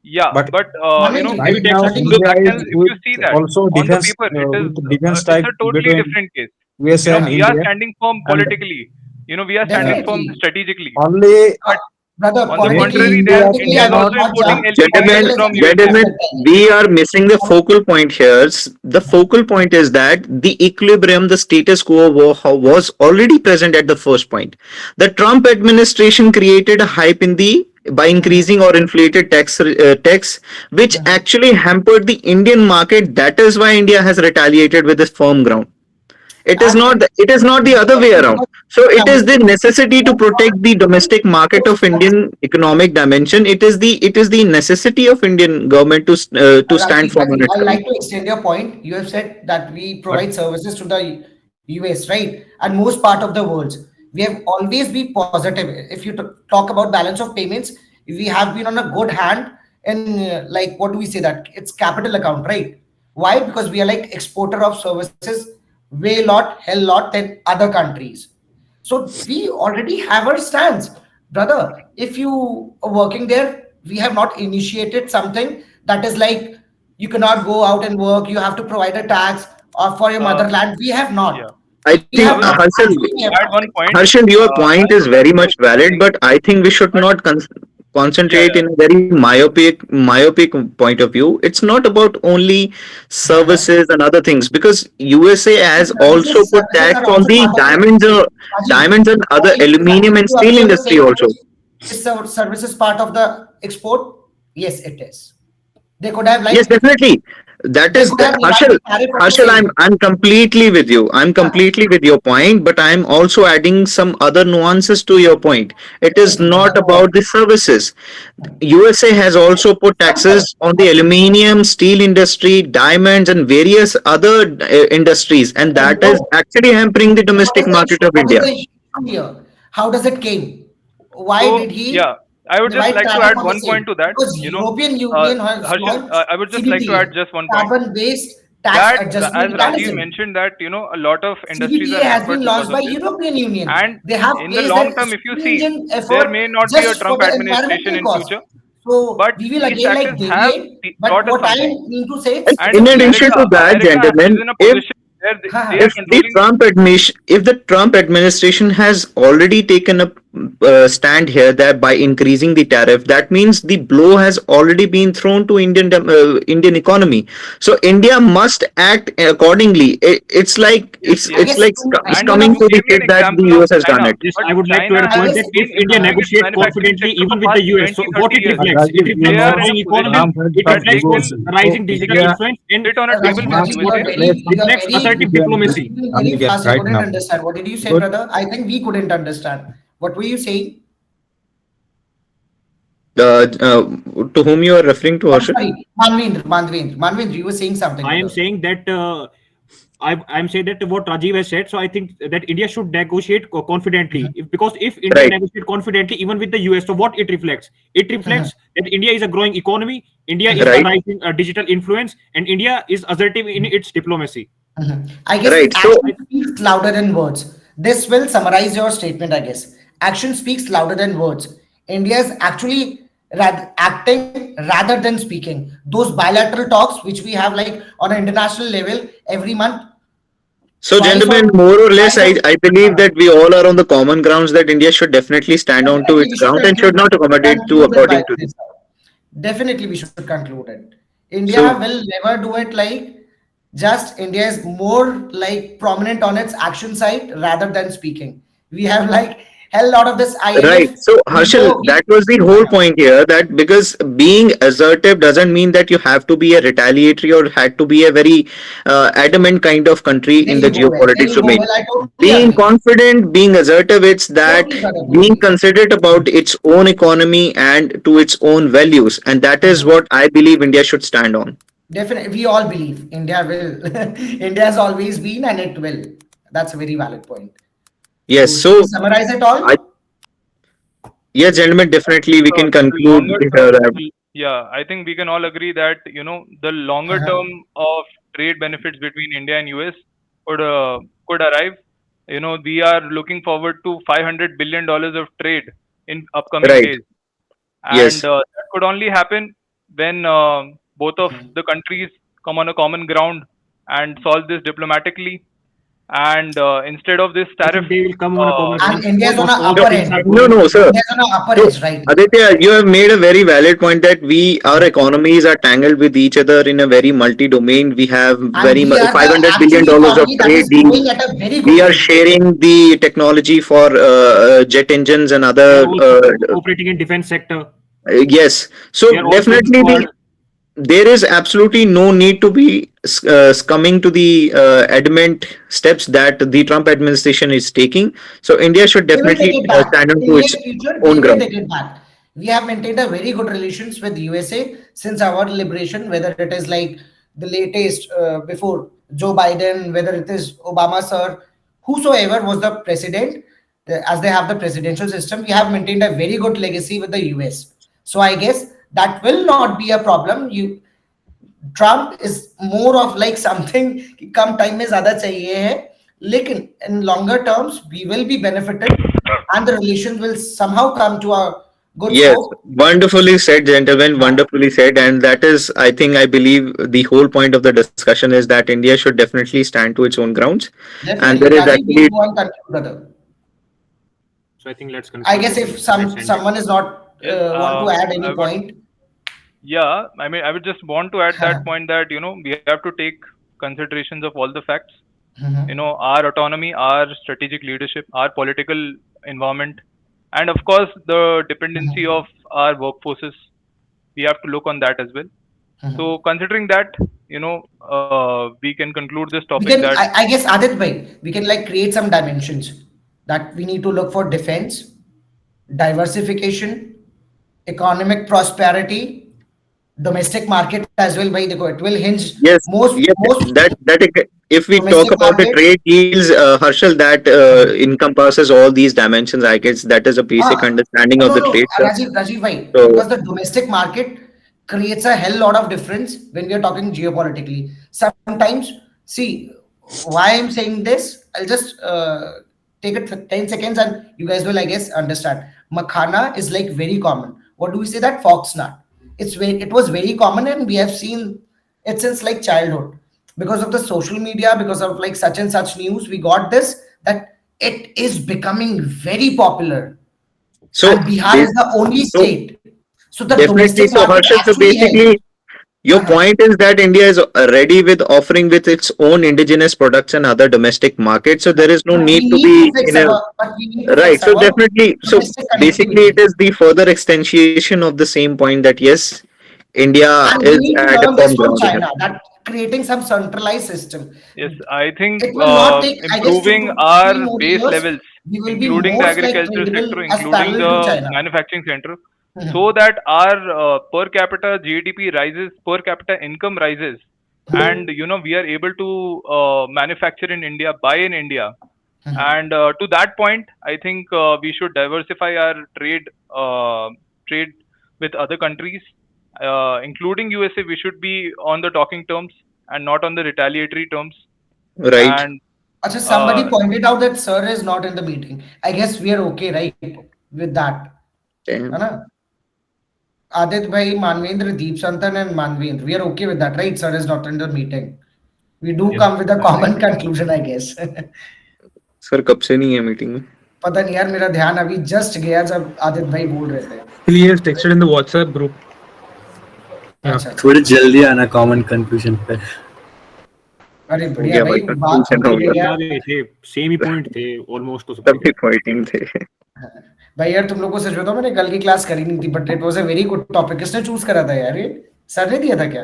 yeah, But but Manoj, you know, right if, now look, India is if you see that also on the defense paper, it is with defense it's type a totally between different case. USA You know, and we are India. standing firm And politically. You know, we are standing firm Definitely. strategically. only But brother, on the politically, contrary, India then politically, India I is would also not importing jump. Gentlemen, LPGs from gentlemen, USA. we are missing the focal point here. The focal point is that the equilibrium, the status quo was already present at the first point. The Trump administration created a hype in the by increasing or inflated tax, which actually hampered the Indian market. That is why India has retaliated with a firm ground. It is not the other way around. So it is the necessity to protect the domestic market of Indian economic dimension. It is the necessity of Indian government to stand firm on Rajiv, its I ground. like to extend your point. You have said that we provide services to the US, right? And most part of the world. We have always been positive. If you talk about balance of payments, we have been on a good hand. And like, what do we say, that it's capital account, right? Why? Because we are like exporter of services way lot, hell lot than other countries. So we already have our stance, brother. If you are working there, we have not initiated something that is like you cannot go out and work. You have to provide a tax or for your Uh, motherland. We have yeah, not. I We I think have will not. Harshal, Actually, we have add not. one point. Harshal, your point I is very would much valid, say, but I think we should but not yeah, concentrate yeah, in a very myopic point of view. It's not about only services and other things, because USA has also put Services tax are on also the part of it. Rajiv, diamonds and other aluminium and if you steel agree on the industry same also. page, is our services part of the export? Yes, it is. They could have Yes, like definitely. That they is could have Harshal. levied tariff on the Harshal, I'm same. I'm completely with you. I'm completely with your point, but I'm also adding some other nuances to your point. It is Definitely, not brother. Go about the services. USA has also put ahead. taxes on the aluminium, steel industry, diamonds, and various other industries, and And that is actually hampering the what domestic is the market issue? of What is India. the issue here? How does it came? Why so did he yeah, I would just divide like to tariff add on the one point same? to that. Because You know, European Union has Harshal, launched I would just like to add CBTA, just one point. carbon-based tax That adjustment as Rajiv mechanism. mentioned, that you know, a lot of industries CBTA are has been hampered because launched by of this. European Union. And They have in the placed long that term, if you see, stringent there effort may not be a just for Trump the administration environmental in cost. future, So but we will these again taxes like have deviate. But taught us what I something. mean to say, And it's And in a addition to that, America is gentlemen, in a position where they are if the controlling. Trump administration has already taken a stand here that by increasing the tariff, that means the blow has already been thrown to Indian economy. So India must act accordingly. It's like Yes, yes. it's like And coming you to the gave me kid an that the example of US has done China, it. Yes, but I would like to China add a point has that if been India improving its negotiates manufacturing confidently sector even for with the past US, so 20, what 30 it years. reflects? It Rajiv, you reflects They a are know, in a growing economy, position Trump has it that got they reflects divorced. can rising So digital India, influence, and sit on a Rajiv, table with Trump Rajiv, USA. left it you are reflects very, assertive India diplomacy. very America fast. I right couldn't now. understand. What did you say, Good. brother? I think we couldn't understand. What were you saying? To whom you are referring to, I'm Harshit? sorry, Manvendra, you were saying something, I am brother. saying that I'm saying that what Rajiv has said. So I think that India should negotiate confidently, because if India Right. negotiate confidently even with the US, so what it reflects? It reflects that India is a growing economy, India is a Right. rising digital influence, and India is assertive in its diplomacy. I guess Right. So action speaks louder than words. This will summarize your statement, I guess. Action speaks louder than words. India is actually acting rather than speaking. Those bilateral talks, which we have like on an international level every month, So, twice or gentlemen, more or less, twice or I believe that we all are on the common grounds that India should definitely stand on to definitely its we should ground and should not accommodate to conclude it by according to this. this. Definitely we should conclude it. India So, will never do it like just India is more like prominent on its action side rather than speaking. We have like hell lot of this IMF. Right. So, Harshal, that was the whole point here, that because being assertive doesn't mean that you have to be a retaliatory or had to be a very adamant kind of country in the geopolitics domain. I totally Being agree. confident, being assertive, it's that being considerate about its own economy and to its own values. And that is what I believe India should stand on. Definitely, we all believe India will. India has always been, and it will. That's a very valid point. Yes. So, So, summarize it all. yes, gentlemen, definitely we can conclude here. Yeah, I think we can all agree that the longer term of trade benefits between India and US could arrive. We are looking forward to $500 billion of trade in upcoming Right. days, and Yes. that could only happen when both of the countries come on a common ground and solve this diplomatically. And instead of this I tariff, think they will come on a common And ground. India's on Almost a all the upper things end. are No, going- no, sir. India's on a upper edge, right? Aditya, you have made a very valid point that our economies are tangled with each other in a very multi-domain. We have And very we much are the $500 billion actual of economy that trade is deals. growing at a very good We are rate. sharing the technology for jet engines and They other. are also operating in defense sector. Yes. So They are also definitely squad. there is absolutely no need to be coming to the adamant steps that the Trump administration is taking. So India should They will take definitely it back. stand on In to near its future, they own will ground. take it back. We have maintained a very good relations with USA since our liberation, whether it is like the latest before Joe Biden, whether it is Obama sir, whosoever was the president, as they have the presidential system, we have maintained a very good legacy with the US. So I guess that will not be a problem. Trump is more of like something कि कम time में ज़्यादा चाहिए है, लेकिन in longer terms we will be benefited and the relations will somehow come to a good Yes, scope. wonderfully said, gentlemen. Wonderfully said. And that is, I think, I believe the whole point of the discussion is that India should definitely stand to its own grounds. And Definitely, there is Rajiv, actually, you go and continue, brother. So I think let's conclude. I guess this if and some let's end it. someone is not Yes, want to add any I would- point. Yeah, I mean, I would just want to add that point that we have to take considerations of all the facts. Our autonomy, our strategic leadership, our political environment, and of course the dependency of our workforces. We have to look on that as well. So considering that, we can conclude this We topic can, that I guess, Adit bhai, we can like create some dimensions that we need to look for: defense, diversification, economic prosperity, domestic market as well. Bhai, dekho, it will hinge yes, most if we talk domestic about the market. trade deals, Harshal, that encompasses all these dimensions. I guess that is a basic understanding of the trade. Rajiv bhai, So- because the domestic market creates a hell lot of difference when we are talking geopolitically. Sometimes, see, why I'm saying this, I'll just take it 10 seconds and you guys will, I guess, understand. Makhana is like very common. What do we say that? Foxnut. It was very common and we have seen it since like childhood. Because of the social media, because of like such and such news, we got this, that it is becoming very popular. So And Bihar is the only state. So the definitely, domestic so market Harshal, so actually helps. basically, your point is that India is ready with offering with its own indigenous products and other domestic markets. So there is no But need we to need be to fix in a but we need to right. fix So our definitely, so domestic basically, connectivity. it is the further extension of the same point that yes, India And we is need to at a learn this firm from ground here. China, that creating some centralized system. yes, I think It will not take, I guess, improving 2 to 3 our more base years. levels, We will be including the most like agricultural credible sector, as including parallel to the China. manufacturing sector, so that our per capita GDP rises, per capita income rises, and we are able to manufacture in India, buy in India. And to that point, I think we should diversify our trade with other countries, including USA. We should be on the talking terms and not on the retaliatory terms. Right. And Achha, somebody pointed out that sir is not in the meeting. I guess we are okay, right, with that. Damn. है ना? Adit bhai, Manvendra, Deep Santan and Manvendra. We are okay with that, right? Sir is not in the meeting. We do Yes, come with a common definitely. conclusion, I guess. Sir कब से नहीं है meeting में? पता नहीं यार, मेरा ध्यान अभी जस्ट गया जब आदित भाई बोल रहे थे. He has texted in the WhatsApp group. अच्छा. थोड़ी जल्दी आना कॉमन कंक्लूजन पे. अरे हो बढ़िया गया भाई, भाई, बात conclusion हो होती गया. है यार. थे सेम ही पॉइंट थे ऑलमोस्ट तो सब सभी पॉइंटिंग थे. भाई यार तुम लोग को सच बताओ, मैंने कल की क्लास करी नहीं थी, but it was a very good topic. किसने चूज करा था यार? ये सर ने दिया था क्या?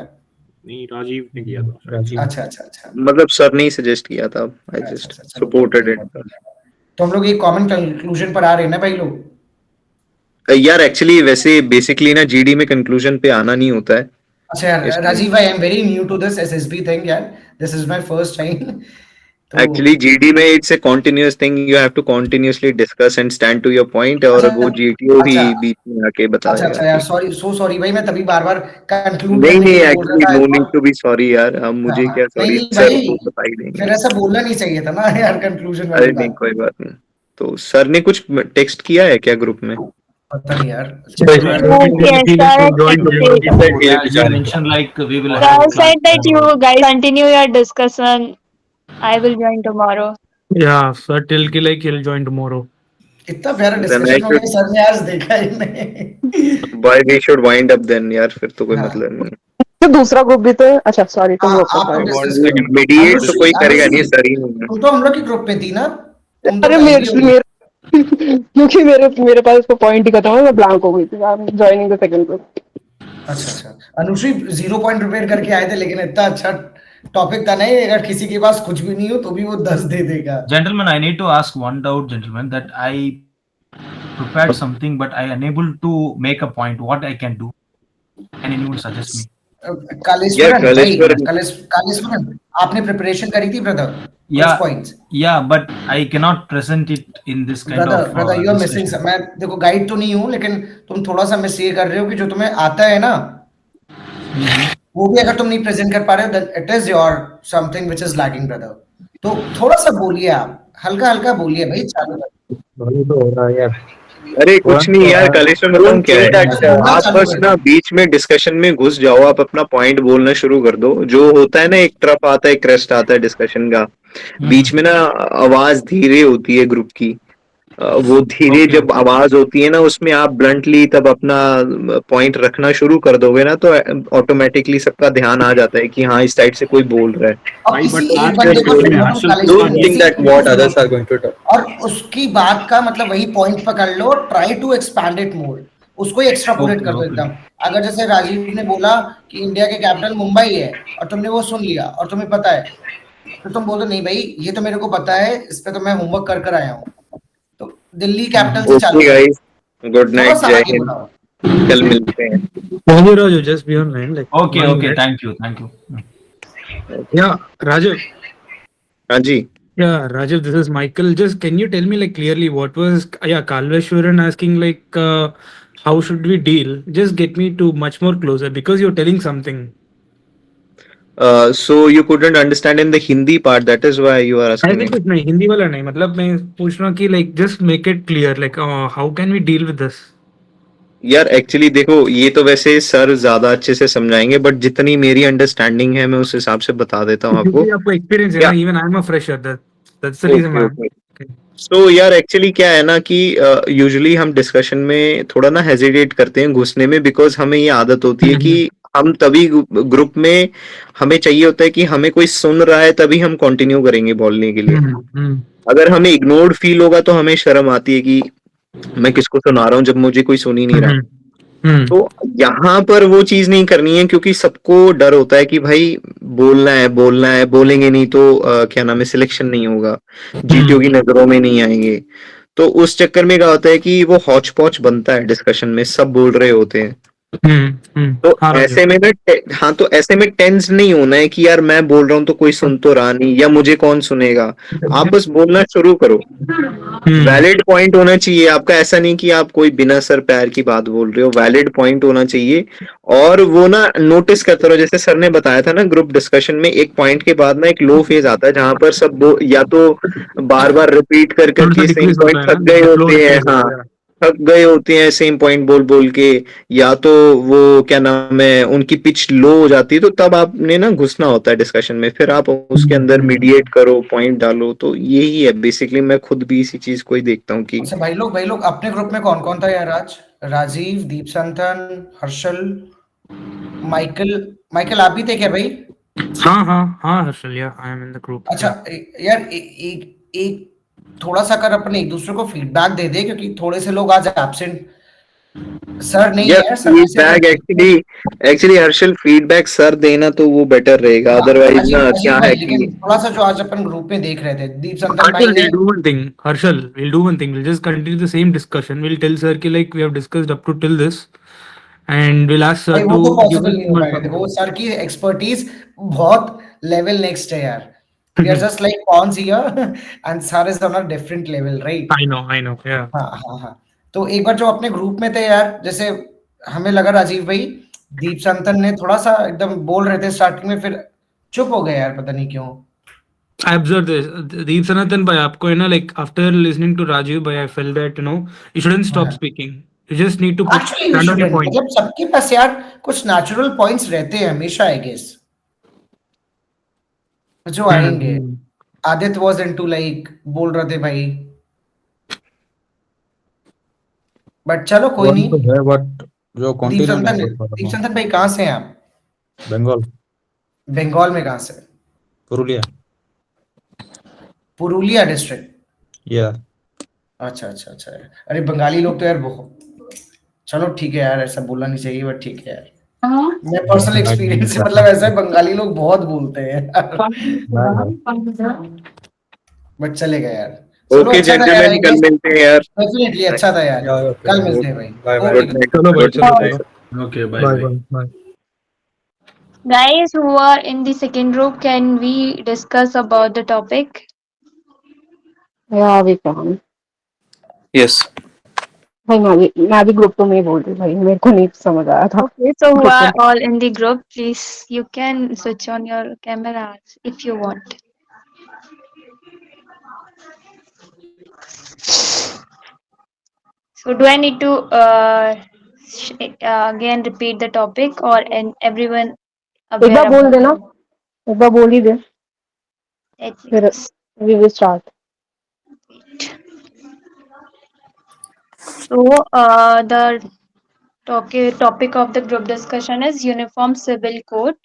नहीं, राजीव ने किया था। अच्छा अच्छा अच्छा मतलब सर ने ही सजेस्ट किया था, आई अच्छा जस्ट अच्छा, चलो सपोर्टेड इट. तो हम लोग एक कॉमन कंक्लूजन पर आ रहे हैं ना भाई लोग? यार एक्चुअली वैसे बेसिकली ना जीडी में कंक्लूजन पे आना नहीं होता है. अच्छा यार इसलिए Rajiv, I am very new to this SSB thing यार, this is my first time. तो एक्चुअली जीडी में it's a continuous thing, you have to continuously discuss and stand to your point, और अच्छा वो जीटीओ ही अच्छा बीच में आके अच्छा बताएगा अच्छा यार, कि सॉरी, सो सॉरी भाई, मैं तभी बार बार कंक्लूड नहीं करने के नहीं, लिए बोल एक्चुअली रहा था. No need to be sorry यार, अब हाँ मुझे हाँ, क्या नहीं सॉरी, नहीं सर भाई, तो बता ही देंगे. फिर ऐसा बोलना नहीं चाहिए था ना यार, कंक्लूजन अरे वाली नहीं, बात. कोई बात नहीं. तो सर ने कुछ टेक्स्ट किया है क्या ग्रुप में? पता नहीं यार. Yes, sir, I texted. You mentioned like we will Sir have said class that you tomorrow. guys continue your discussion. I will join tomorrow. Yeah, sir, tell ki like he'll join tomorrow. इतना प्यारा Then I discussion हो should, गया, sir ने आज देखा ही नहीं. why we should wind up then यार, फिर तो कोई हाँ मतलब नहीं. तो दूसरा ग्रुप भी तो है. अच्छा सॉरी, तुम हाँ, लोग आप लोग डिस्कस करो. मीडिएट तो कोई करेगा अनुश्री, नहीं, सर ही नहीं है. तुम तो हम लोग की ग्रुप पे थी ना, तुम तो अरे कहीं भी मेरे होगी. मेरे क्योंकि मेरे पास उसको पॉइंट ही खत्म है, मैं ब्लैंक हो गई थी. I am joining the second group. अच्छा अच्छा, अनुश्री 0 पॉइंट प्रिपेयर करके आए थे, लेकिन इतना अच्छा टॉपिक था नहीं, अगर किसी के पास कुछ भी नहीं हो तो भी वो 10 दे देगा. Gentlemen, I need to ask one doubt, gentlemen, that I prepared something, but I unable to make a point. What I can do? Can anyone suggest me? कालेश्वरन भाई, कालेश्वरन. कालेश्वरन, आपने प्रिपरेशन करी थी brother? Yeah, points yeah, but I cannot present it in this kind brother, of brother you are missing. discussion. मैं देखो guide तो नहीं हूँ, लेकिन तुम थोड़ा सा मिस ये कर रहे हो कि जो तुम्हें आता है ना, वो भी अगर तुम नहीं प्रेजेंट कर पा रहे हो, it is your something which is lacking brother. तो थोड़ा सा बोलिए, आप हल्का हल्का बोलिए भाई, चालू कर. अरे कुछ नहीं यार, कालेश्वर बताऊं क्या है, आप बस ना बीच में डिस्कशन में घुस जाओ, आप अपना पॉइंट बोलना शुरू कर दो. जो होता है ना, एक ट्रप आता है, क्रेस्ट आता है डिस्कशन का, बीच में ना आवाज धीरे होती है ग्रुप की. वो धीरे जब आवाज होती है ना, उसमें आप ब्लंटली तब अपना पॉइंट रखना शुरू कर दोगे ना, तो ऑटोमेटिकली सबका ध्यान आ जाता है कि हाँ इस साइड से कोई बोल रहा है. और किसी एक बंदे को Don't think that what others are going to talk. और उसकी बात का मतलब वही पॉइंट पकड़ लो, try to expand it more, उसको एक्स्ट्रापोलेट कर दो एकदम. अगर जैसे राजीव ने बोला कि इंडिया के कैपिटल मुंबई है, और तुमने वो सुन लिया और तुम्हें पता है, तो तुम बोलो नहीं भाई ये तो मेरे को पता है, इस पे तो मैं होमवर्क कर कर आया हूँ. तो दिल्ली कैपिटल से चालू. ओके गाइस, गुड नाइट, जय हिंद, कल मिलते हैं. Raju, just be online. Like, Okay, okay, thank you, thank you. yeah, Rajiv. हाँ जी. Yeah, Rajiv, this is Michael. Just can you tell me like clearly what was Kalveshwaran asking like how should we deal? Just get me to much more closer because you're telling something. So you couldn't understand in the Hindi part, that is why you are asking me. कुछ नहीं, हिंदी वाला नहीं, मतलब मैं पूछ रहा हूँ कि like just make it clear like how can we deal with this? यार एक्चुअली देखो, ये तो वैसे सर ज्यादा अच्छे से समझाएंगे, बट जितनी मेरी अंडरस्टैंडिंग है मैं उस हिसाब से बता देता हूँ आपको. आपको एक्सपीरियंस है ना, even I am a fresher, that's the reason. So यार एक्चुअली क्या है ना कि यूजुअली हम डिस्कशन में थोड़ा ना हेजिटेट करते हैं घुसने में, बिकॉज हमें ये आदत होती है कि हम तभी ग्रुप में हमें चाहिए होता है कि हमें कोई सुन रहा है तभी हम कंटिन्यू करेंगे बोलने के लिए. अगर हमें इग्नोर्ड फील होगा तो हमें शर्म आती है कि मैं किसको सुना रहा हूँ जब मुझे कोई सुन ही नहीं रहा. तो यहाँ पर वो चीज नहीं करनी है, क्योंकि सबको डर होता है कि भाई बोलना है, बोलेंगे नहीं तो क्या नाम है, सिलेक्शन नहीं होगा, जीटीओ की नजरों में नहीं आएंगे. तो उस चक्कर में क्या होता है कि वो हौच पौच बनता है डिस्कशन में, सब बोल रहे होते हैं. तो ऐसे में हाँ, तो ऐसे में टेंस नहीं होना है कि यार मैं बोल रहा हूँ तो कोई सुन तो रहा नहीं, या मुझे कौन सुनेगा. आप बस बोलना शुरू करो. वैलिड पॉइंट होना चाहिए आपका, ऐसा नहीं कि आप कोई बिना सर पैर की बात बोल रहे हो. वैलिड पॉइंट होना चाहिए, और वो ना नोटिस करते रहो. जैसे सर ने बताया था ना, ग्रुप डिस्कशन में एक पॉइंट के बाद ना एक लो फेज आता है, जहां पर सब या तो बार बार रिपीट कर करके सेम पॉइंट थक गए होते हैं. हाँ, थक गए होते हैं सेम पॉइंट बोल बोल के, या तो वो क्या नाम है, उनकी पिच लो हो जाती है. तो तब आपने ना घुसना होता है डिस्कशन में, फिर आप उसके अंदर मीडिएट करो, पॉइंट डालो. तो यही है बेसिकली. मैं खुद भी इसी चीज को ही देखता हूँ कि अच्छा भाई लोग अपने ग्रुप में कौन कौन था यार आज? राजीव, दीप संतन, हर्षल, माइकल आप भी थे क्या भाई? हाँ हर्षल, या I am in the group. अच्छा यार एक थोड़ा सा अगर अपन एक दूसरे को फीडबैक दे दे, क्योंकि थोड़े से लोग आज एब्सेंट सर नहीं Yeah, है, sir feedback actually Harshal feedback sir देना तो वो बेटर रहेगा, otherwise ना क्या है कि लेकिन थोड़ा सा जो आज अपन ग्रुप में देख रहे थे, दीप संतन भाई Harshal, ने we'll do one thing. Harshal, we'll do one thing. We'll just continue the same discussion. We'll tell sir ki like we have discussed up to till this, and we'll ask sir भाई वो to तो give possible us नहीं हो more पाएगा। देखो comments. Sir की expertise बहुत level next है यार। We are just like pawns here and sir is on a different level, right? I know, yeah. हाँ। तो एक बार जो अपने ग्रुप में थे यार, जैसे हमें लगा राजीव भाई दीप संतन ने थोड़ा सा एकदम बोल रहे थे स्टार्टिंग में, फिर चुप हो गए यार, पता नहीं क्यों। I observed this. Deep Sanatan bhai, आपको है ना, like after listening to Rajiv bhai, I felt that you shouldn't stop speaking. You just need to Actually, you stand on your shouldn't. point. मतलब सबके पास यार कुछ नेचुरल पॉइंट्स रहते हैं हमेशा, आई गेस, जो आएंगे। आदित्य वाज इनटू लाइक बोल रहे थे भाई, बट चलो कोई नहीं। बट जो दीप संतन भाई कहाँ से हैं आप? बंगाल। बंगाल में कहाँ से? पुरुलिया डिस्ट्रिक्ट। या अच्छा। अरे बंगाली लोग तो यार बहुत, चलो ठीक है यार, ऐसा बोलना नहीं चाहिए, बट ठीक है यार। मैं पर्सनल एक्सपीरियंस से मतलब ऐसा है, बंगाली लोग बहुत बोलते हैं बट चलेगा यार। ओके जेंटलमैन, कल मिलते हैं यार। डेफिनेटली अच्छा था यार, कल मिलते हैं भाई। चलो भाई, Okay, bye. Guys who are in the second group, can we discuss about the topic? Yeah, we can. Yes. भाई मैं भी ग्रुप तो में ही बोल रही भाई, मेरे को नहीं समझ आया था। Okay, so who are all in the group, please you can switch on your cameras if you want. So do I need to again repeat the topic, or everyone एक बार बोल देना, एक बार बोल ही दे, फिर we will start. So the topic of the group discussion is Uniform Civil Code.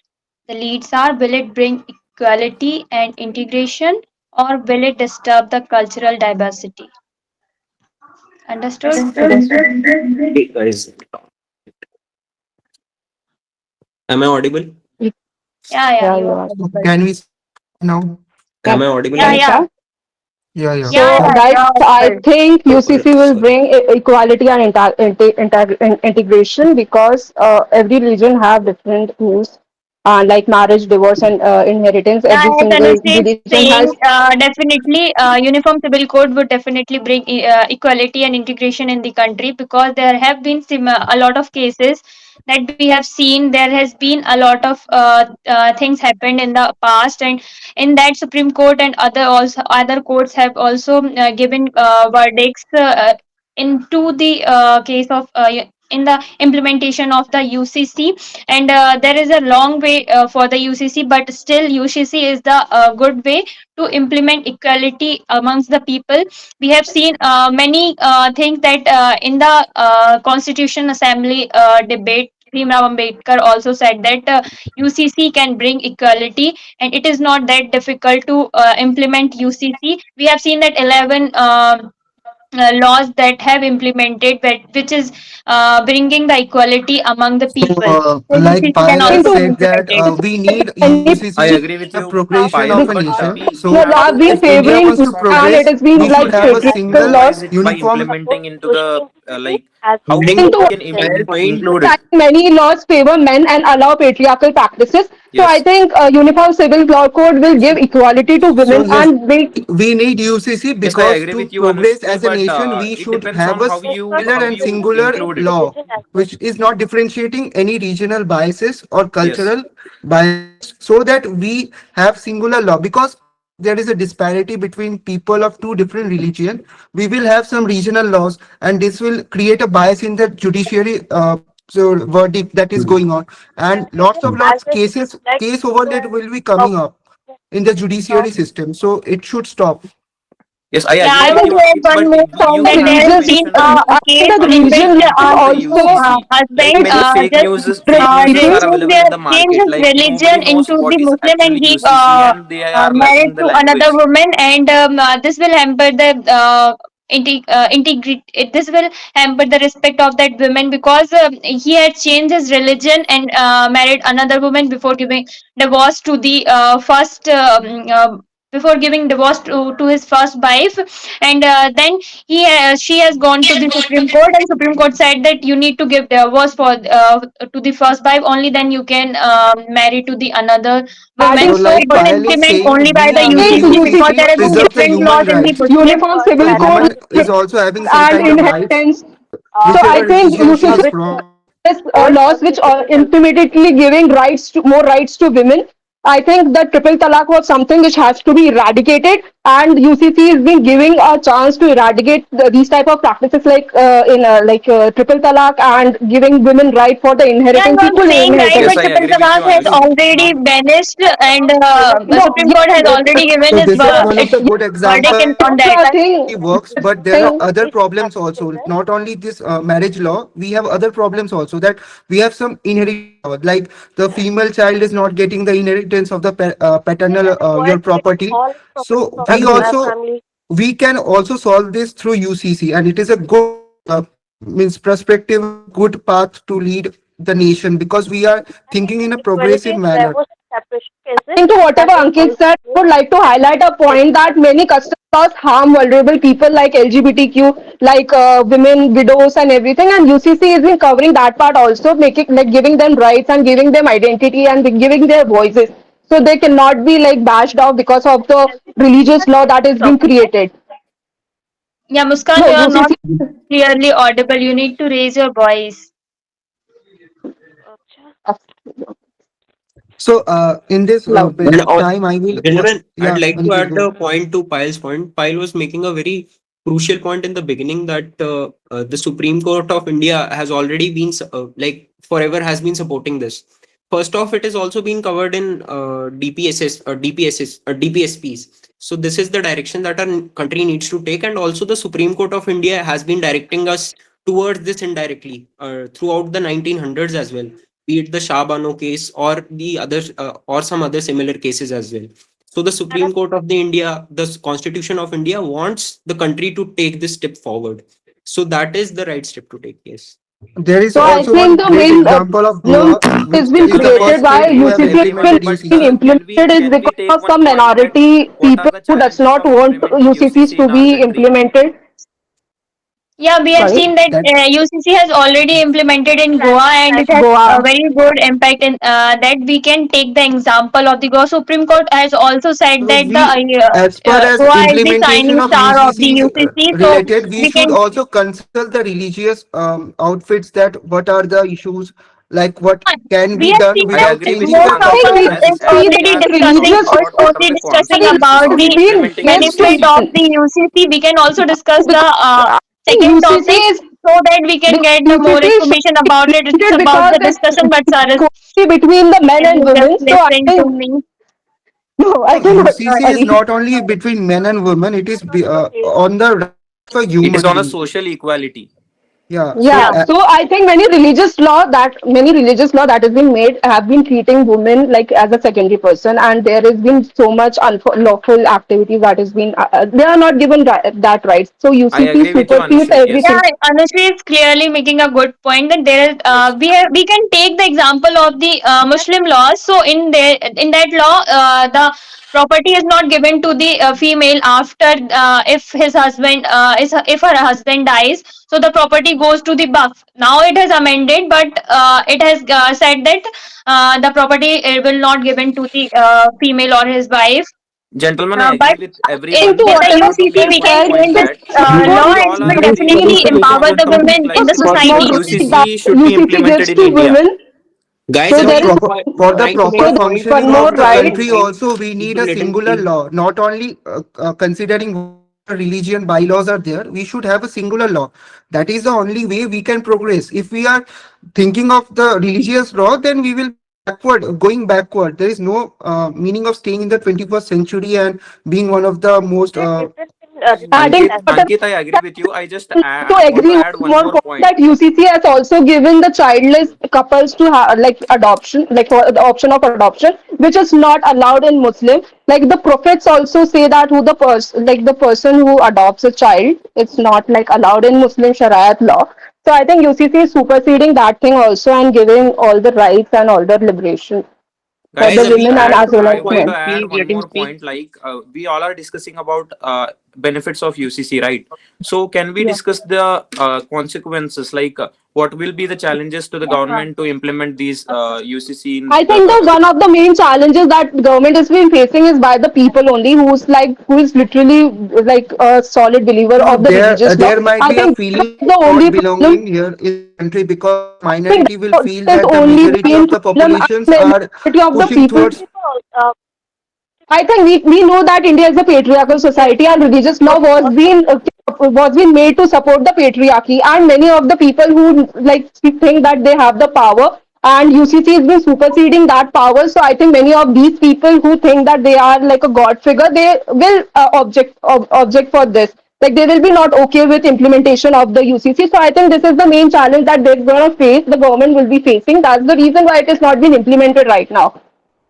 The leads are: will it bring equality and integration, or will it disturb the cultural diversity? Understood? Hey guys, am I audible? Yeah, you you are are. audible. Can we now? Am I audible? Yeah. Yeah. So guys, I think UCC will Sorry. bring equality and integration, because every religion have different rules, like marriage, divorce, and inheritance. Yeah, Every as single Anushka is religion saying, has. definitely, Uniform Civil Code would definitely bring equality and integration in the country, because there have been a lot of cases that we have seen. There has been a lot of things happened in the past, and in that Supreme Court and other courts have also given verdicts into the case of in the implementation of the UCC. And there is a long way for the UCC, but still UCC is the good way to implement equality amongst the people. We have seen many things that in the Constitution Assembly debate, Bhimrao Ambedkar also said that UCC can bring equality, and it is not that difficult to implement UCC. We have seen that 11 laws that have implemented, which is bringing the equality among the people. So Like UCC can Payal also be said that implemented. we need Any- UCC, I agree with the you, progression Payal, of a but nation. So No, I've been if India favoring wants to and progress, it has been we like should have a patriarchal single laws. by uniform. implementing into the like how we Into can include it. many laws favor men and allow patriarchal practices. So I Yes. think Uniform Civil Law Code will give equality to So women yes, and make. we need UCC Yes, I because agree to with you, progress Anushka, as a but nation, we it should depends have on a how you singular and singular include it. law, which is not differentiating any regional biases or Yes. cultural bias, so that we have singular law. Because there is a disparity between people of two different religion, we will have some regional laws, and this will create a bias in the judiciary. So verdict that is going on, and lots case over that will be coming up in the judiciary system, so it should stop. Yes, I Yeah, agree I with want you, to add but one more you point that have there to has religious, been mention the a I think case that in which content religion of the also, two UCC. Like husband many fake just news, fake I newses think are changed available in the changed market. his Like nobody religion knows into what the is Muslim, and actually he UCC, and they are married lacking the to another language. woman, and this will hamper the integrity. This will hamper the respect of that woman, because he had changed his religion and married another woman before giving divorce to the first. Before giving divorce to his first wife, and then she has gone to the Supreme Court, and Supreme Court said that you need to give divorce for to the first wife, only then you can marry to the another that women. is So, So so it like will good. Payal is implement only saying, by we the as the Think UCC, because UCC there UCC are two preserve the different human laws in the rights. Muslim Uniform The Civil Code woman is also having some and kind of rights, inheritance. So I whichever think religion she UCC is from. is laws which are implementally giving rights to more rights to women. I think that triple talaq was something which has to be eradicated, and UCC has been giving a chance to eradicate these type of practices like triple talaq and giving women right for the Yeah, you inheritance, are equal saying right, Yes, but I inheritance. triple agree with you, talaq has Ayushi. already banished, and the No, Supreme Court has yes, already given So his this is one of the yes, good verdict example on also that. a thing. works, but there are Thing. other problems also. Not only this marriage law, we have other problems also, that we have some inheritance law, like the female child is not getting the inheritance of the paternal your property. So we can also solve this through UCC, and it is a good means perspective, good path to lead the nation, because we are thinking in a progressive manner. Into whatever Ankit said, I would like to highlight a point that many custom laws harm vulnerable people like LGBTQ, like women, widows, and everything. And UCC has been covering that part also, making like giving them rights and giving them identity and giving their voices, so they cannot be like bashed off because of the religious law that is being created. Yeah, Muskan, No, you are not UCC. clearly audible. You need to raise your voice. So in this Love. bit And of time, I will gentlemen, I'd yeah, like to Ankit, add go. a point to Pyle's point. Pyle was making a very crucial point in the beginning that the Supreme Court of India has already been like forever has been supporting this. First off, it is also being covered in DPSS or DPSS or DPSPs. So this is the direction that our country needs to take, and also the Supreme Court of India has been directing us towards this indirectly throughout the 1900s as well, be it the Shah Bano case or the others or some other similar cases as well. So the Supreme Court of the India, the Constitution of India wants the country to take this step forward. So that is the right step to take. Yes. There is So I also one think the great main example of problem Goa, has which been is the created first why state who have UCC has implemented been UCC. implemented is Can we because take of one some point that minority what are people the who does challenges not of want implementing UCCs UCC to in our be country? implemented. Yeah, we have Sorry. seen that That UCC has already implemented in Goa, and it has a Goa. very good impact in that. We can take the example of the Goa Supreme Court has also said so that the we, as far as Goa is the implementation shining of star of the UCC is UCC. So related, we we should can, also consult the religious outfits, that what are the issues, like what can we be have done seen I that without agree with changing you, most the of Ankit. I us think culture. As is as we we already are discussing, talking religious about laws one of already the discussing consequences about of the has been implementing against to management UCC. of women, the UCC. We can also discuss the because I think second UCC topic, is so that we can because get the more UCC should information be about it. It's implemented about because the it's discussion, but sir is equality between the men and just women. So I listening to think me. no, I So cannot. UCC is Sorry. not only between men and women; it is on the right of a It is human on a being. social equality. Yeah. So Yeah. Yeah, so I think many religious law that has been made have been treating women like as a secondary person, and there has been so much unlawful activities that has been they are not given that right. So I UCC agree with you, supersedes Anushri. Yeah, everything. Yes. Anushri is clearly making a good point that there is Yes. we can take the example of the Muslim laws. So in that law, the property is not given to the female after if his husband is if her husband dies. So the property goes to the buff. Now it has amended, but it has said that the property will not given to the female or his wife. Gentlemen, I But agree with Into everyone, with but the I whatever want to UCC, make you we one can said, point change this that law, we and all it are will agreeing definitely to empower follow the something women in like the this. more society. that UCC should be UCC implemented gives in to India. women. Guys, So am So I there is for the trying to proper make so a point? one functioning more of the right. country, also we need People a let him singular speak. law. Not only considering what religion bylaws are there, we should have a singular law. That is the only way we can progress. If we are thinking of the religious law, then we will backward, going backward. There is no meaning of staying in the 21st century and being one of the most Adding Ankit, I agree with you. I just to want to agree add one one more more point point. that UCC has also given the childless couples to have like adoption, like for the option of adoption, which is not allowed in Muslim. Like the prophets also say that who the person, like the person who adopts a child, it's not like allowed in Muslim Shariat law. So I think UCC is superseding that thing also and giving all the rights and all the liberation for Guys, the let me women and add. as well I as want men. to add one more point. Like we all are discussing about benefits of UCC, right? So can we Yeah. discuss the consequences? Like what will be the challenges to the government to implement these UCC in I think the one of the main challenges that government has been facing is by the people only who is literally like a solid believer No, of the religious law. there might I be a think feeling that's the of only not problem. belonging here in the country because I think minority will that feel is that the only majority main of the problem and populations the are majority of the pushing people. towards. I think we know that India is a patriarchal society and religious law was being made to support the patriarchy, and many of the people who like think that they have the power and UCC has been superseding that power. So I think many of these people who think that they are like a god figure, they will object for this. Like they will be not okay with implementation of the UCC. So I think this is the main challenge that they're gonna face. The government will be facing. That's the reason why it is not being implemented right now.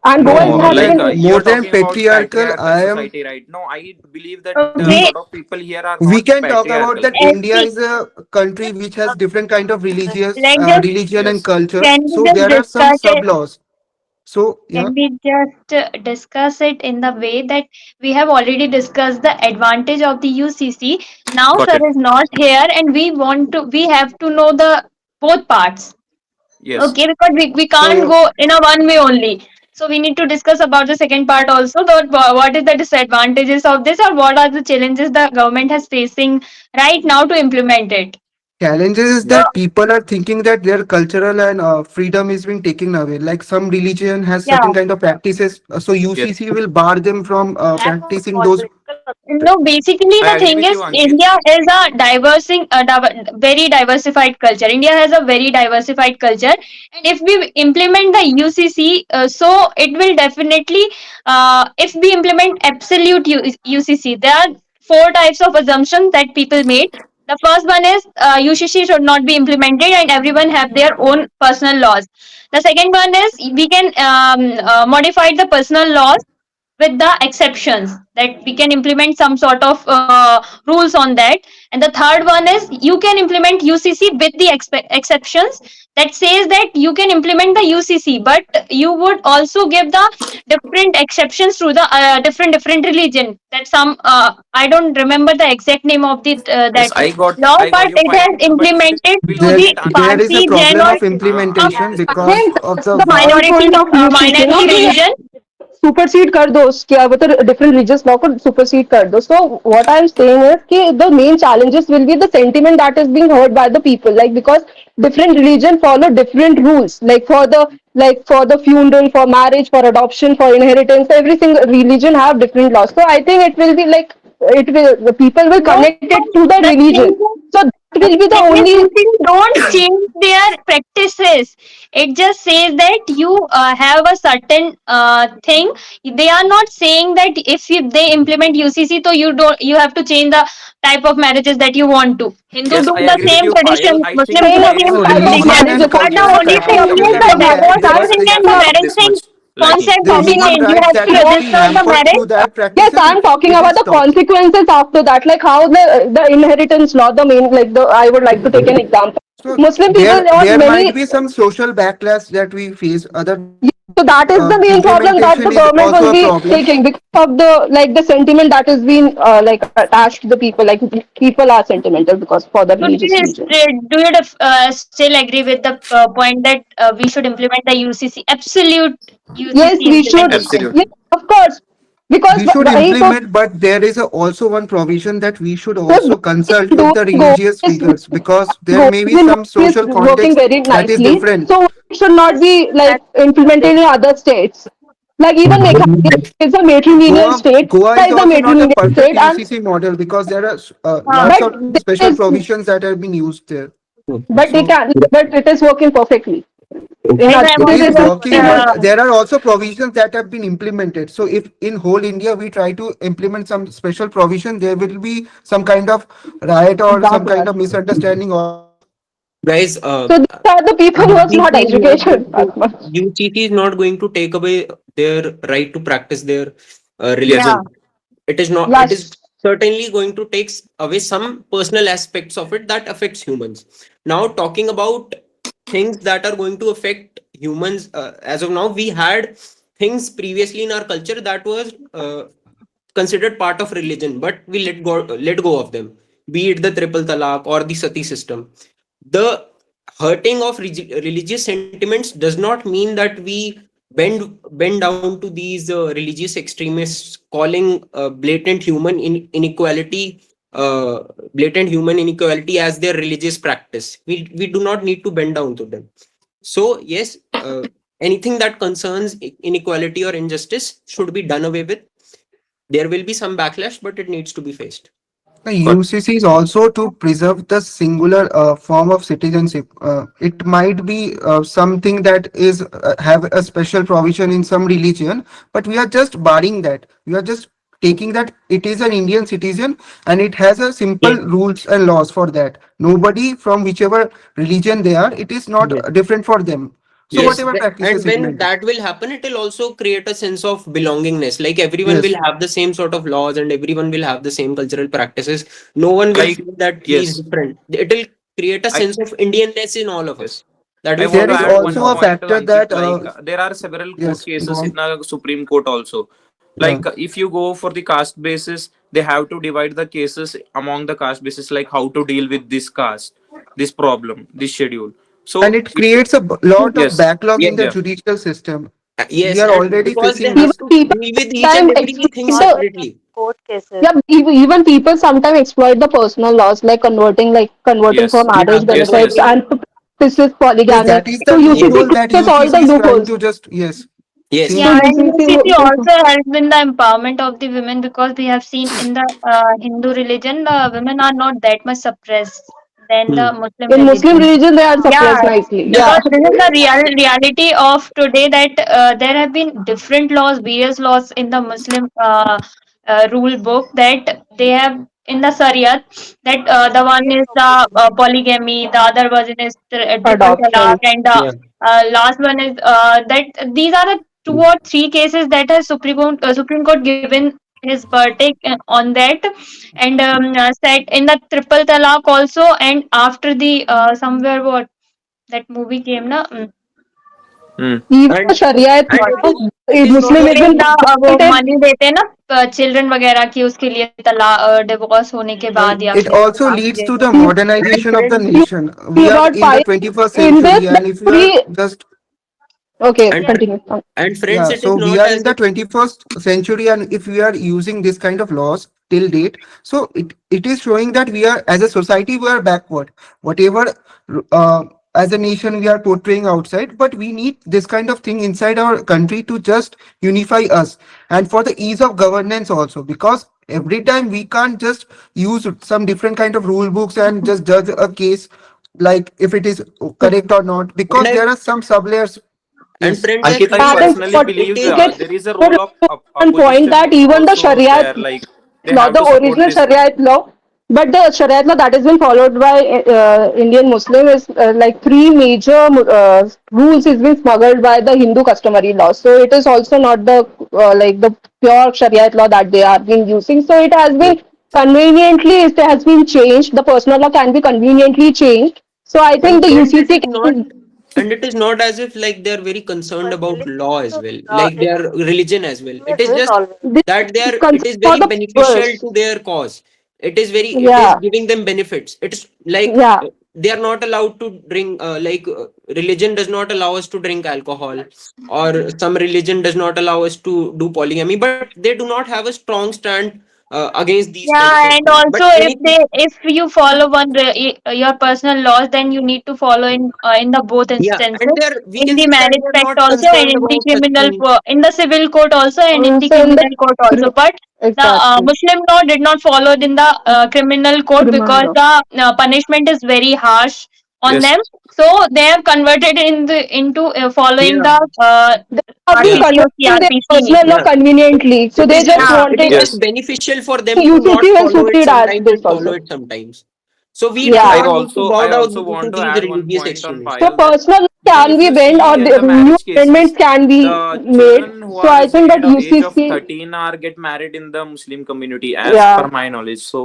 And Goa is No, not like even. you're More than talking about patriarchal, patriarchal I am. society, right? No, I believe that a Okay, lot of people here are We not can talk about patriarchal. that India SC, is a country which has different kind of let's just religion and Yes. culture. can we So just there are some discuss sub it? laws. So yeah, Can we just discuss it in the way that we have already discussed the advantage of the UCC? Now, Got sir it. is not here, and we have to know the both parts. Yes. Okay, because we can't so go in a one way only. So we need to discuss about the second part also. That what is the disadvantages of this, or what are the challenges the government has facing right now to implement it? challenges is So that people are thinking that their cultural and freedom is being taken away. Like some religion has yeah. certain kind of practices, so Yes. UCC will bar them from practicing those. No, basically I the agree thing with you, is Ankit. India is very diversified culture. India has a very diversified culture, and if we implement the UCC, so it will definitely, if we implement absolute UCC, there are four types of assumptions that people made. The first one is UCC should not be implemented, and everyone have their own personal laws. The second one is we can modify the personal laws with the exceptions that we can implement some sort of rules on that, and the third one is you can implement UCC with the exceptions that says that you can implement the UCC, but you would also give the different exceptions to the different religion, that some I don't remember the exact name of the Yes, that law, I got but your it has point, but still implemented we'll to take the it, There Ankit. is a Parsi, Jain, problem or of implementation I because think of that's the the whole minority point of UCC. No, minority कि religion. Supersede कर दो क्या वो तो different religious law को supersede कर दो so what I am saying is कि the main challenges will be the sentiment that is being heard by the people like because different religion follow different rules like for the funeral for marriage for adoption for inheritance every single religion have different laws so I think it will be like it will the people will No, connect it to the the thing religion is, so that the will be the thing is, only Putin don't change their practices. It just says that you have a certain thing. They are not saying that if they implement UCC, so you have to change the type of marriages that you want to. Hindu Yes, do I the agree with same you, tradition, Payal. I Muslim think do the there is same no a type of religion marriage. and religious But the cultural conflict only between thing the practice is will the come Muslim back and divorce because Hindu certificate should and the not be marriage this thing much lacking. concept the will be human changed. You rights have that to will be register the hampered marriage. through that yes, practices I'm talking it will about the stop. consequences after that, like how the inheritance law, the main like the I would like to take an example. So Muslim people or there might many be some social backlash that we face. Other so that is the main problem that implementation the is government also will a be problem. taking because of the like the sentiment that is being like attached to the people. Like people are sentimental because for the So religious reason. do you still agree with the point that we should implement the UCC, absolute Yes, UCC we should. implementation? Yes, Absolutely. of course, because We should वही तो implement, but there is also one provision that we should so also consult do with the go religious is figures because there go may be is some social working context very that is nicely. different. So it should not be like implemented in other states. Like even Meghalaya is a matrilineal state. Goa is Kerala is a also not a matrilineal perfect state, and UCC model because there are lots but of there special is provisions that have been used there. but they So can but it is working perfectly. In As I other It was is cities, just, working, but there are also provisions that have been implemented. So if in whole India we try to implement some special provision, there will be some kind of riot or some kind of backlash. misunderstanding also. Guys, So these are the people who are UCC not is not going educated to as much. UCC is not going to take away their right to practice their yeah, religion. It is not. It is Yes. certainly going to take away some personal aspects of it that affects humans. Now, talking about things that are going to affect humans, as of now, we had things previously in our culture that was considered part of religion, but we let go of them. Be it the triple talaq or the sati system. The hurting of religious sentiments does not mean that we bend down to these religious extremists calling uh, blatant human inequality as their religious practice. We do not need to bend down to them. So yes, anything that concerns inequality or injustice should be done away with. There will be some backlash, but it needs to be faced. The UCC is also to preserve the singular form of citizenship. It might be something that is have a special provision in some religion, but we are just barring that. We are just taking that it is an Indian citizen and it has a simple Yes. rules and laws for that. Nobody from whichever religion they are, it is not Yes. different for them. So Yes, whatever practices and it when may be. that will happen, it will also create a sense of belongingness. Like everyone will Yes. have the same sort of laws and everyone will have the same cultural practices. No one will Like, feel that he is yes, different. It will create a I sense of Indianness in all of us. That I we want There to feel is add that one also we a are. point, factor Ankit. that Like, there are several court yes, go cases in on. the Supreme Court also. Yeah. Like, if you go for the caste basis, they have to divide the cases among the caste basis, like how to deal with this caste, this problem, this schedule. And So, it creates a lot of yes, backlog in Yes, the yeah, judicial system. We yes, are and already because they facing have this. to People deal with each and sometimes everything exploit the separately. Court cases. yeah, even people sometimes exploit the personal laws like converting for yes, Yeah, marriage yes, benefits yes. converting. and to practice Yes, polygamy. that is So the Yes, UCC loophole that catches all the UCC is trying loopholes. to just, yes, yes. So yeah, same. and UCC UCC will- also helps in the empowerment of the women because we have seen in the Hindu religion, the women are not that much suppressed than Hmm. the Muslim in Muslim religion. religion they are Yeah, suppressed nicely. Yeah. Yeah. because this is the reality of today that there have been different laws, various laws in the Muslim rule book that they have in the Shariat that the one is the polygamy, the other version is triple talaq, Adoption. and the Yeah. last one is that these are the two or three cases that has Supreme Court given his verdict on that, and said in the triple talaq also, and after the somewhere what that movie came na Hmm. Even the And Sharia and law, it is not Muslim wherein even the वो prohibited. money देते हैं ना children वगैरह की उसके लिए तला divorce होने के बाद या It फिर also तलाक leads ये to सब the and modernization of the friends You nation. see We are about in the five 21st in this century, and if you are we just, okay, and continue. and friends, yeah, it is so we not are as in the if 21st century, and if we are using this kind of laws till date, so it is showing that we are, as a society, we are backward. Whatever, uh, as a nation, we are portraying outside, but we need this kind of thing inside our country to just unify us, and for the ease of governance also, because every time we can't just use some different kind of rule books and just judge a case like if it is correct or not, and because I there are some sub layers. and Yes. friends, I Ankit, I feel that personally What it believe is gets there is a more role of one point opposition that even the also Sharia there. Like, they law, have the to support original this. Sharia law, but the Sharia law that has been followed by Indian Muslim is like three major rules is been smuggled by the Hindu customary law. So it is also not the like the pure Sharia law that they are been using. So it has been conveniently it has been changed. The personal law can be conveniently changed. So I think and the friends, UCC can. it is not as if like they're very concerned But about law as religion well, to like their religion as well. It is is just always. This that they are. is It concern is for very the beneficial purpose. to their cause. It is very. It is Yeah, giving them benefits. It's like yeah. they are not allowed to drink. Religion does not allow us to drink alcohol, or some religion does not allow us to do polygamy. But they do not have a strong stand against these things yeah, as and well. But also anything. if you follow your personal laws, then you need to follow in the both Yeah, and instances, they're we in can the say that marriage they're pact not also, and concerned in the about such things. in the civil court also, and in the So in the criminal court also. But the exactly Muslim law did not follow it in the criminal court criminal because law. the punishment is very harsh on Yes. them. So they have converted into following Yeah. the They have been RTC or converting their CRPC. personal law Yeah. conveniently, so It they is just just Yeah. it is wanted Yes. just beneficial for them to UCC not will follow it succeed at sometimes this and follow also. it sometimes. So we do Yeah. not need to bow I down also to want to these add one religious point on extremists. So Payal that personal even can if be you bent, or see in the new marriage amendments cases, can be the made. children who So are I is think that age age of UCC, 13 are get married in the Muslim community, as yeah. per my knowledge. So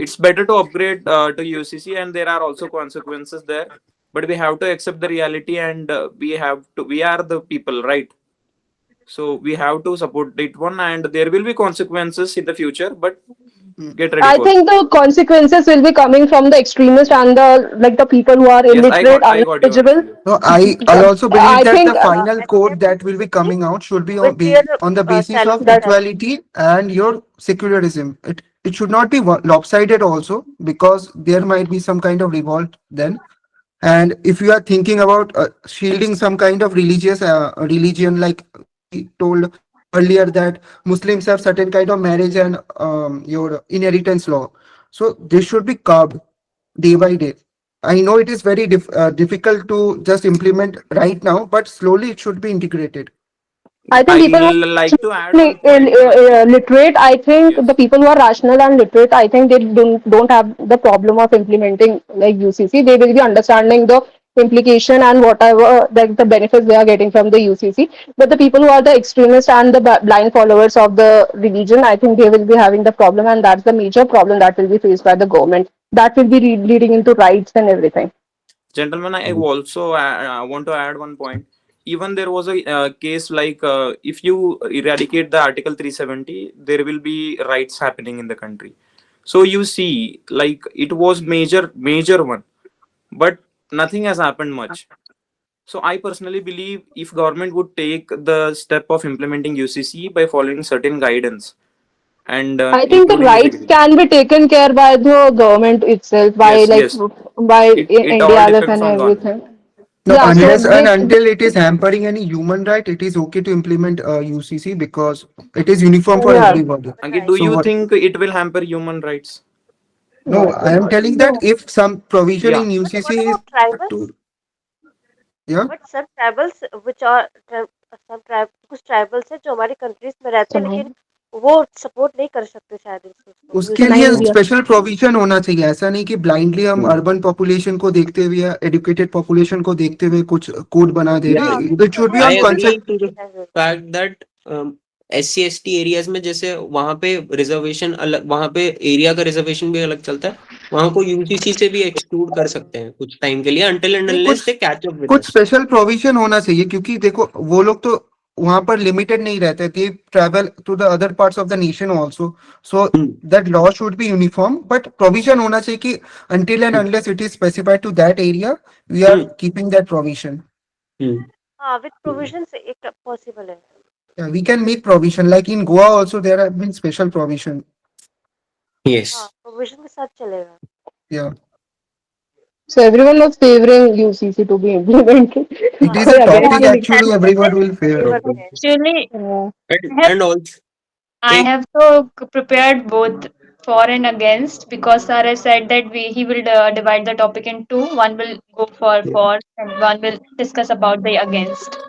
it's better to upgrade to UCC, and there are also consequences there. But we have to accept the reality, and we are the people, right? So we have to support it one, and there will be consequences in the future. But get ready I for it. think the consequences will be coming from the extremists and the people who are Yes, illiterate, I got your unknowledgeable. answer. No, I also believe I that think the final code that will be coming out should be on the basis of that equality and your secularism. It should not be lopsided also, because there might be some kind of revolt then. And if you are thinking about shielding some kind of religion, like we told earlier that Muslims have certain kind of marriage and your inheritance law, so this should be curbed day by day. I know it is very difficult to just implement right now, but slowly it should be integrated. I think people who I'll like to add one are point. literate, I think Yes. the people who are rational and literate, I think they don't have the problem of implementing like UCC. They will be understanding the implication and whatever like the benefits they are getting from the UCC. But the people who are the extremists and the blind followers of the religion, I think they will be having the problem, and that's the major problem that will be faced by the government. That will be leading into riots and everything. Gentlemen, I also want to add one point. Even there was a case like if you eradicate the Article 370, there will be riots happening in the country. So you see, like it was major one, but nothing has happened much. So I personally believe if government would take the step of implementing UCC by following certain guidance and I think the including the rights security. can be taken care by the government itself, by Yes, like yes. by It all NDLF depends and on government. everything. No, Yeah, so unless and they until it is hampering any human right, it is okay to implement UCC, because it is uniform for yeah. everybody. Ankit, do So you what? think it will hamper human rights? No, I am telling that No. if some provision Yeah. in UCC is to, yeah. But सब tribals which are सब tribe कुछ tribals है जो हमारी countries में रहते हैं लेकिन वो सपोर्ट नहीं कर सकते शायद इस चीज को उसके लिए स्पेशल प्रोविजन होना चाहिए। ऐसा नहीं कि ब्लाइंडली हम अर्बन पॉपुलेशन को देखते हुए या एजुकेटेड पॉपुलेशन को देखते हुए कुछ कोड बना दे रहे हैं। It should be I on agree concept. to the fact that SC/ST areas में जैसे वहां पे रिजर्वेशन अलग, वहां पे एरिया का रिजर्वेशन भी अलग चलता है, वहां को यूसीसी से भी एक्सक्लूड कर सकते हैं कुछ टाइम के लिए until and unless they catch up with कुछ us. स्पेशल प्रोविजन होना चाहिए, क्योंकि देखो वो लोग तो वहां पर लिमिटेड नहीं रहते, they travel to the other parts of the nation also, so that law should be uniform, but provision होना चाहिए कि until and unless it is specified to that area, we are keeping that provision. हाँ with provisions एक possible है। Yeah, we can make provision, like in Goa also there have been special provision. Yes. हाँ provision के साथ चलेगा। Yeah. So everyone was favoring UCC to be implemented. It is a topic actually everyone will favor. Actually, And also I have so prepared both for and against, because sir has said that he will divide the topic in two. One will go for and one will discuss about the against.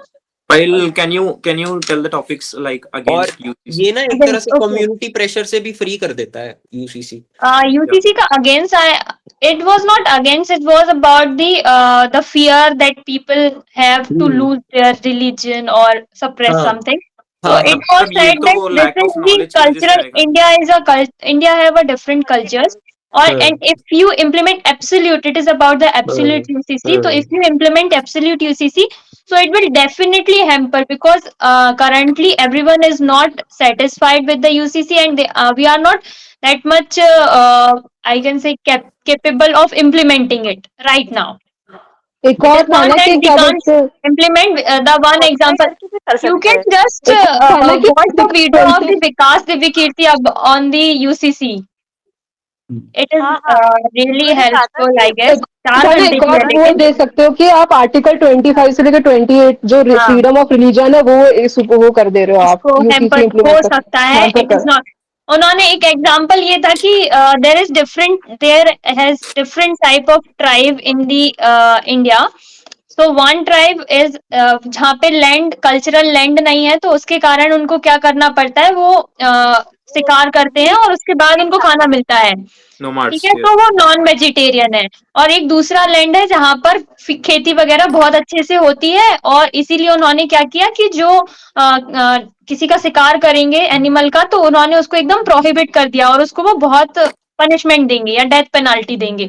Payal, can you tell the topics like और against UCC? ये ना एक तरह से Okay. Community pressure से भी free कर देता है UCC. UCC ka against, it was not against, it was about the fear that people have to lose their religion or suppress हाँ something. So हाँ it हाँ was मतलब ये said तो that this lack is of the knowledge की वजह से cultural, आएगा। India is India have a different cultures, or हाँ and if you implement absolute, it is about the absolute UCC. So if you implement absolute UCC, so it will definitely hamper, because currently everyone is not satisfied with the UCC, and we are not that much I can say capable of implementing it right now. एक It और is था not ना that कि we क्या can't बोलते हैं, implement the one modify example. करके भी कर You सकते can हैं। just एक और था ना कि watch the video of the country Vikas Divikirti on the UCC. It is हाँ हाँ really उन्होंने कहा था helpful, I कि guess. एक 4 था ना, घंटे एक की और है वो लेकिन दे सकते हो कि आप आर्टिकल 25 से लेकर 28 जो हाँ फ्रीडम ऑफ रिलीजन है वो कर दे रहे हो आप, उसको यूसीसी हैम्पर हो इम्प्लीमेंट कर सकता है, हैम्पर इट इज कर। नॉट, उन्होंने एक एग्जांपल ये था कि there has different type of tribe in the India. So one tribe is जहाँ पे लैंड कल्चरल लैंड नहीं है, तो उसके कारण उनको क्या करना पड़ता है, वो शिकार करते हैं और उसके बाद उनको खाना मिलता है। ठीक nomads, है, yes. तो वो नॉन वेजिटेरियन है। और एक दूसरा लैंड है जहाँ पर खेती वगैरह बहुत अच्छे से होती है, और इसीलिए उन्होंने क्या किया कि जो किसी का शिकार करेंगे एनिमल का, तो उन्होंने उसको एकदम प्रोहिबिट कर दिया और उसको वो बहुत पनिशमेंट देंगे या डेथ पेनाल्टी देंगे।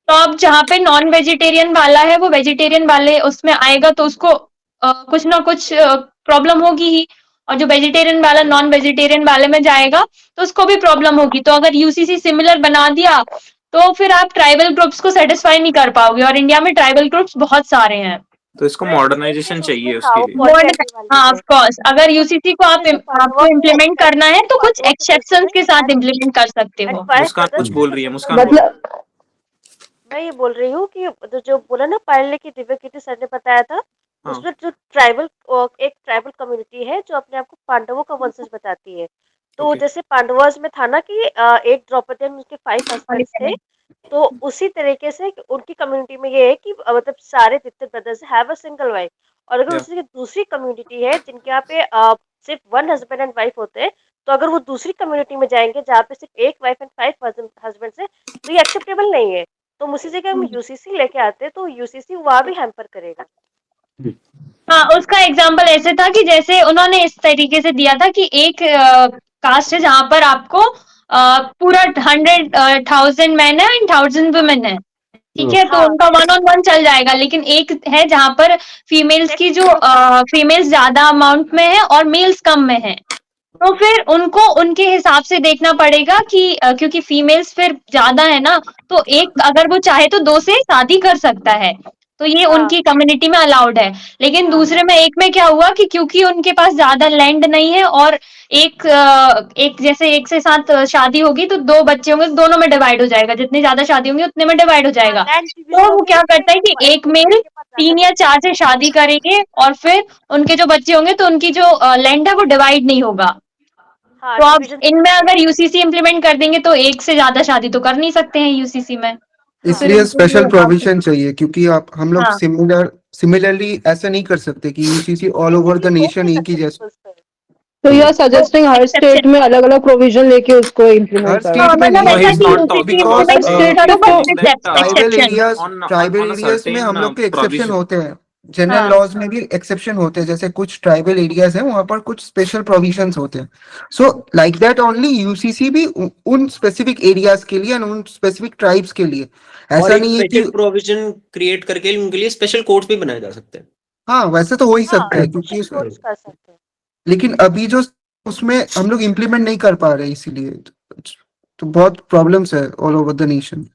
तो अब जहाँ पे नॉन वेजिटेरियन वाला है, वो वेजिटेरियन वाले उसमें आएगा तो उसको कुछ ना कुछ प्रॉब्लम होगी ही, और जो वेजिटेरियन वाला नॉन वेजिटेरियन वाले में जाएगा तो उसको भी प्रॉब्लम होगी। तो अगर यूसीसी सिमिलर बना दिया तो फिर आप ट्राइबल ग्रुप्स को सेटिस्फाई नहीं कर पाओगे, और इंडिया में ट्राइबल ग्रुप्स बहुत सारे हैं। तो इसको मॉडर्नाइजेशन चाहिए उसके लिए। हाँ, ऑफ कोर्स, अगर यूसीसी को आपको इम्प्लीमेंट करना है तो कुछ एक्सेप्शंस के साथ इम्प्लीमेंट कर सकते हो। मुस्कान कुछ बोल रही है, मुस्कान बोल। मैं ये बोल रही हूँ कि जो बोला ना पायल की दिव्य कीर्ति सर ने बताया था, उसमें जो एक ट्राइबल कम्युनिटी है जो अपने आप को पांडवों का वंशज बताती है। तो जैसे पांडवास में था ना कि एक द्रौपदी उनके 5 हस्बैंड्स थे, तो उसी तरीके से उनकी कम्युनिटी में ये है कि मतलब सारे जितने brothers have a single wife. और अगर उसकी दूसरी कम्युनिटी है जिनके यहाँ पे सिर्फ 1 हस्बैंड एंड वाइफ होते हैं, तो अगर वो दूसरी कम्युनिटी में जाएंगे जहाँ पे सिर्फ एक वाइफ एंड 5 हस्बैंड है, तो ये एक्सेप्टेबल नहीं है। तो उसी जगह हम यूसीसी लेके आते हैं तो यूसीसी वहाँ भी हैम्पर करेगा। हाँ, उसका एग्जाम्पल ऐसे था कि जैसे उन्होंने इस तरीके से दिया था कि एक कास्ट है जहां पर आपको पूरा 100,000 मैन है एंड 1000 वुमेन है, ठीक है, तो उनका 1-on-1 चल जाएगा। लेकिन एक है जहां पर फीमेल्स की जो फीमेल्स ज्यादा अमाउंट में है और मेल्स कम में है, तो फिर उनको उनके हिसाब से देखना पड़ेगा कि क्योंकि फीमेल्स फिर ज्यादा है ना, तो एक अगर वो चाहे तो 2 से शादी कर सकता है, तो ये उनकी कम्युनिटी में अलाउड है। लेकिन दूसरे में एक में क्या हुआ कि क्योंकि उनके पास ज्यादा लैंड नहीं है और एक जैसे एक से साथ शादी होगी तो 2 बच्चे होंगे, दोनों में डिवाइड हो जाएगा, जितनी ज्यादा शादी होंगी उतने में डिवाइड हो जाएगा। तो वो क्या करता है कि एक मेल 3 या 4 से शादी करेंगे और फिर उनके जो बच्चे होंगे तो उनकी जो लैंड है वो डिवाइड नहीं होगा। तो आप इनमें अगर यूसीसी इम्प्लीमेंट कर देंगे तो एक से ज्यादा शादी तो कर नहीं सकते हैं यूसीसी में। इसलिए स्पेशल प्रोविजन चाहिए, क्योंकि आप हम लोग हाँ। सिमिलरली ऐसा नहीं कर सकते कि UCC all over the nation एक ही जैसा। तो यू आर सजेस्टिंग हर स्टेट में अलग अलग प्रोविजन लेके उसको इम्प्लीमेंट करना। ट्राइबल एरियाज में हम लोग के एक्सेप्शन होते हैं, जनरल लॉज में भी एक्सेप्शन होते हैं, जैसे कुछ ट्राइबल एरियाज हैं वहां पर कुछ स्पेशल प्रोविजंस होते हैं। So like that only UCC भी उन स्पेसिफिक एरियाज के लिए, उन स्पेसिफिक ट्राइब्स के लिए, ऐसा नहीं है कि प्रोविजन क्रिएट करके उनके लिए स्पेशल कोड्स भी बनाए जा सकते हैं। हाँ, वैसे तो हो ही सकता है, क्योंकि लेकिन अभी जो उसमें हम लोग इम्प्लीमेंट नहीं कर पा रहे, इसीलिए तो बहुत प्रॉब्लम्स है all over the nation.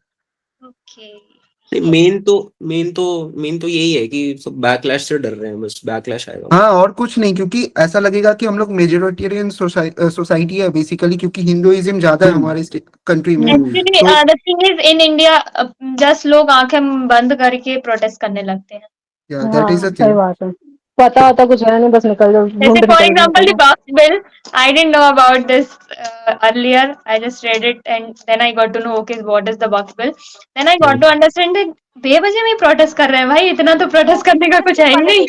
Main तो यही है कि सब बैकलैश से डर रहे हैं, बस बैकलैश आएगा। हाँ, और कुछ नहीं, क्योंकि ऐसा लगेगा कि हम लोग मेजोरिटेरियन सोसाइटी है बेसिकली, क्योंकि हिंदुइज्म ज्यादा है हमारे कंट्री में। Actually the thing is in India just लोग आंखें बंद करके प्रोटेस्ट करने लगते हैं। दैट इज अ सही बात है, पता होता कुछ है नहीं, बस निकल जाओ। जैसे for example the box bill, I didn't know about this earlier, I just read it and then I got to know okay what is the box bill, then I got to understand that बेवजह में protest कर रहे हैं भाई, इतना तो protest करने का कुछ है ही नहीं।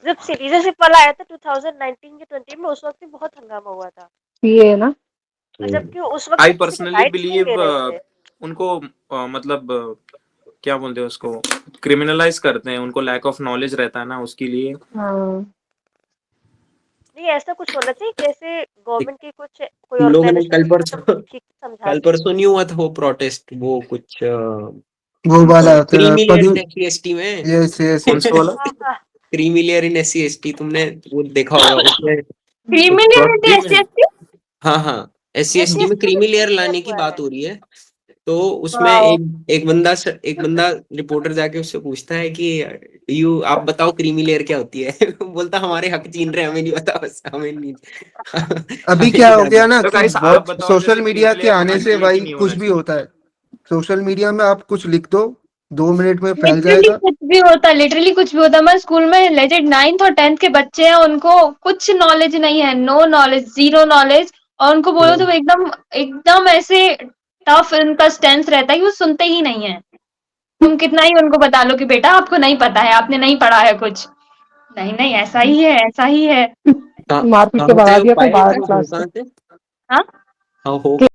जब सिटीजनशिप वाला आया था 2019 के 20 में, उस वक्त भी बहुत हंगामा हुआ था। ये ना, जबकि उस वक्त आई पर्सनली बिलीव उनको मतलब क्या बोलते हैं उसको, क्रिमिनलाइज करते हैं, उनको लैक ऑफ नॉलेज रहता है ना, उसके लिए। नहीं, ऐसा कुछ होना चाहिए जैसे गवर्नमेंट की कोई हम लोगों ने कल परसों नहीं हुआ था वो प्रोटेस्ट, वो कुछ वो वाला क्रीमी लेयर इन एससी में। यस कौन सा वाला? क्रीमी लेयर इन एससी, तुमने वो देखा होगा उसमें। Creamy layer in SC? हाँ, एससी में क्रीमी लेयर लाने की बात हो रही है। तो उसमें एक बंदा रिपोर्टर जाके उससे पूछता है कि आप बताओ क्रीमी लेयर क्या होती है। बोलता हमारे हक छीन रहे, हमें नहीं पता, बस हमें नहीं। अभी क्या हो गया ना, सोशल मीडिया के आने से भाई कुछ भी होता है। सोशल मीडिया में आप कुछ लिख दो, 2 मिनट में फैल जाएगा। कुछ भी होता, लिटरली कुछ भी होता। हमारे स्कूल में लेजेंड 9th और 10th के बच्चे हैं, उनको कुछ नॉलेज नहीं है, नो नॉलेज, जीरो नॉलेज, और उनको बोलो तो वो एकदम एकदम ऐसे टफ उनका स्टैंस रहता है कि वो सुनते ही नहीं है। तुम कितना ही उनको बता लो कि बेटा आपको नहीं पता है, आपने नहीं पढ़ा है कुछ, नहीं नहीं ऐसा ही है, ऐसा ही है। मारपीट के भगा दिया था बाहर क्लास से। हाँ हो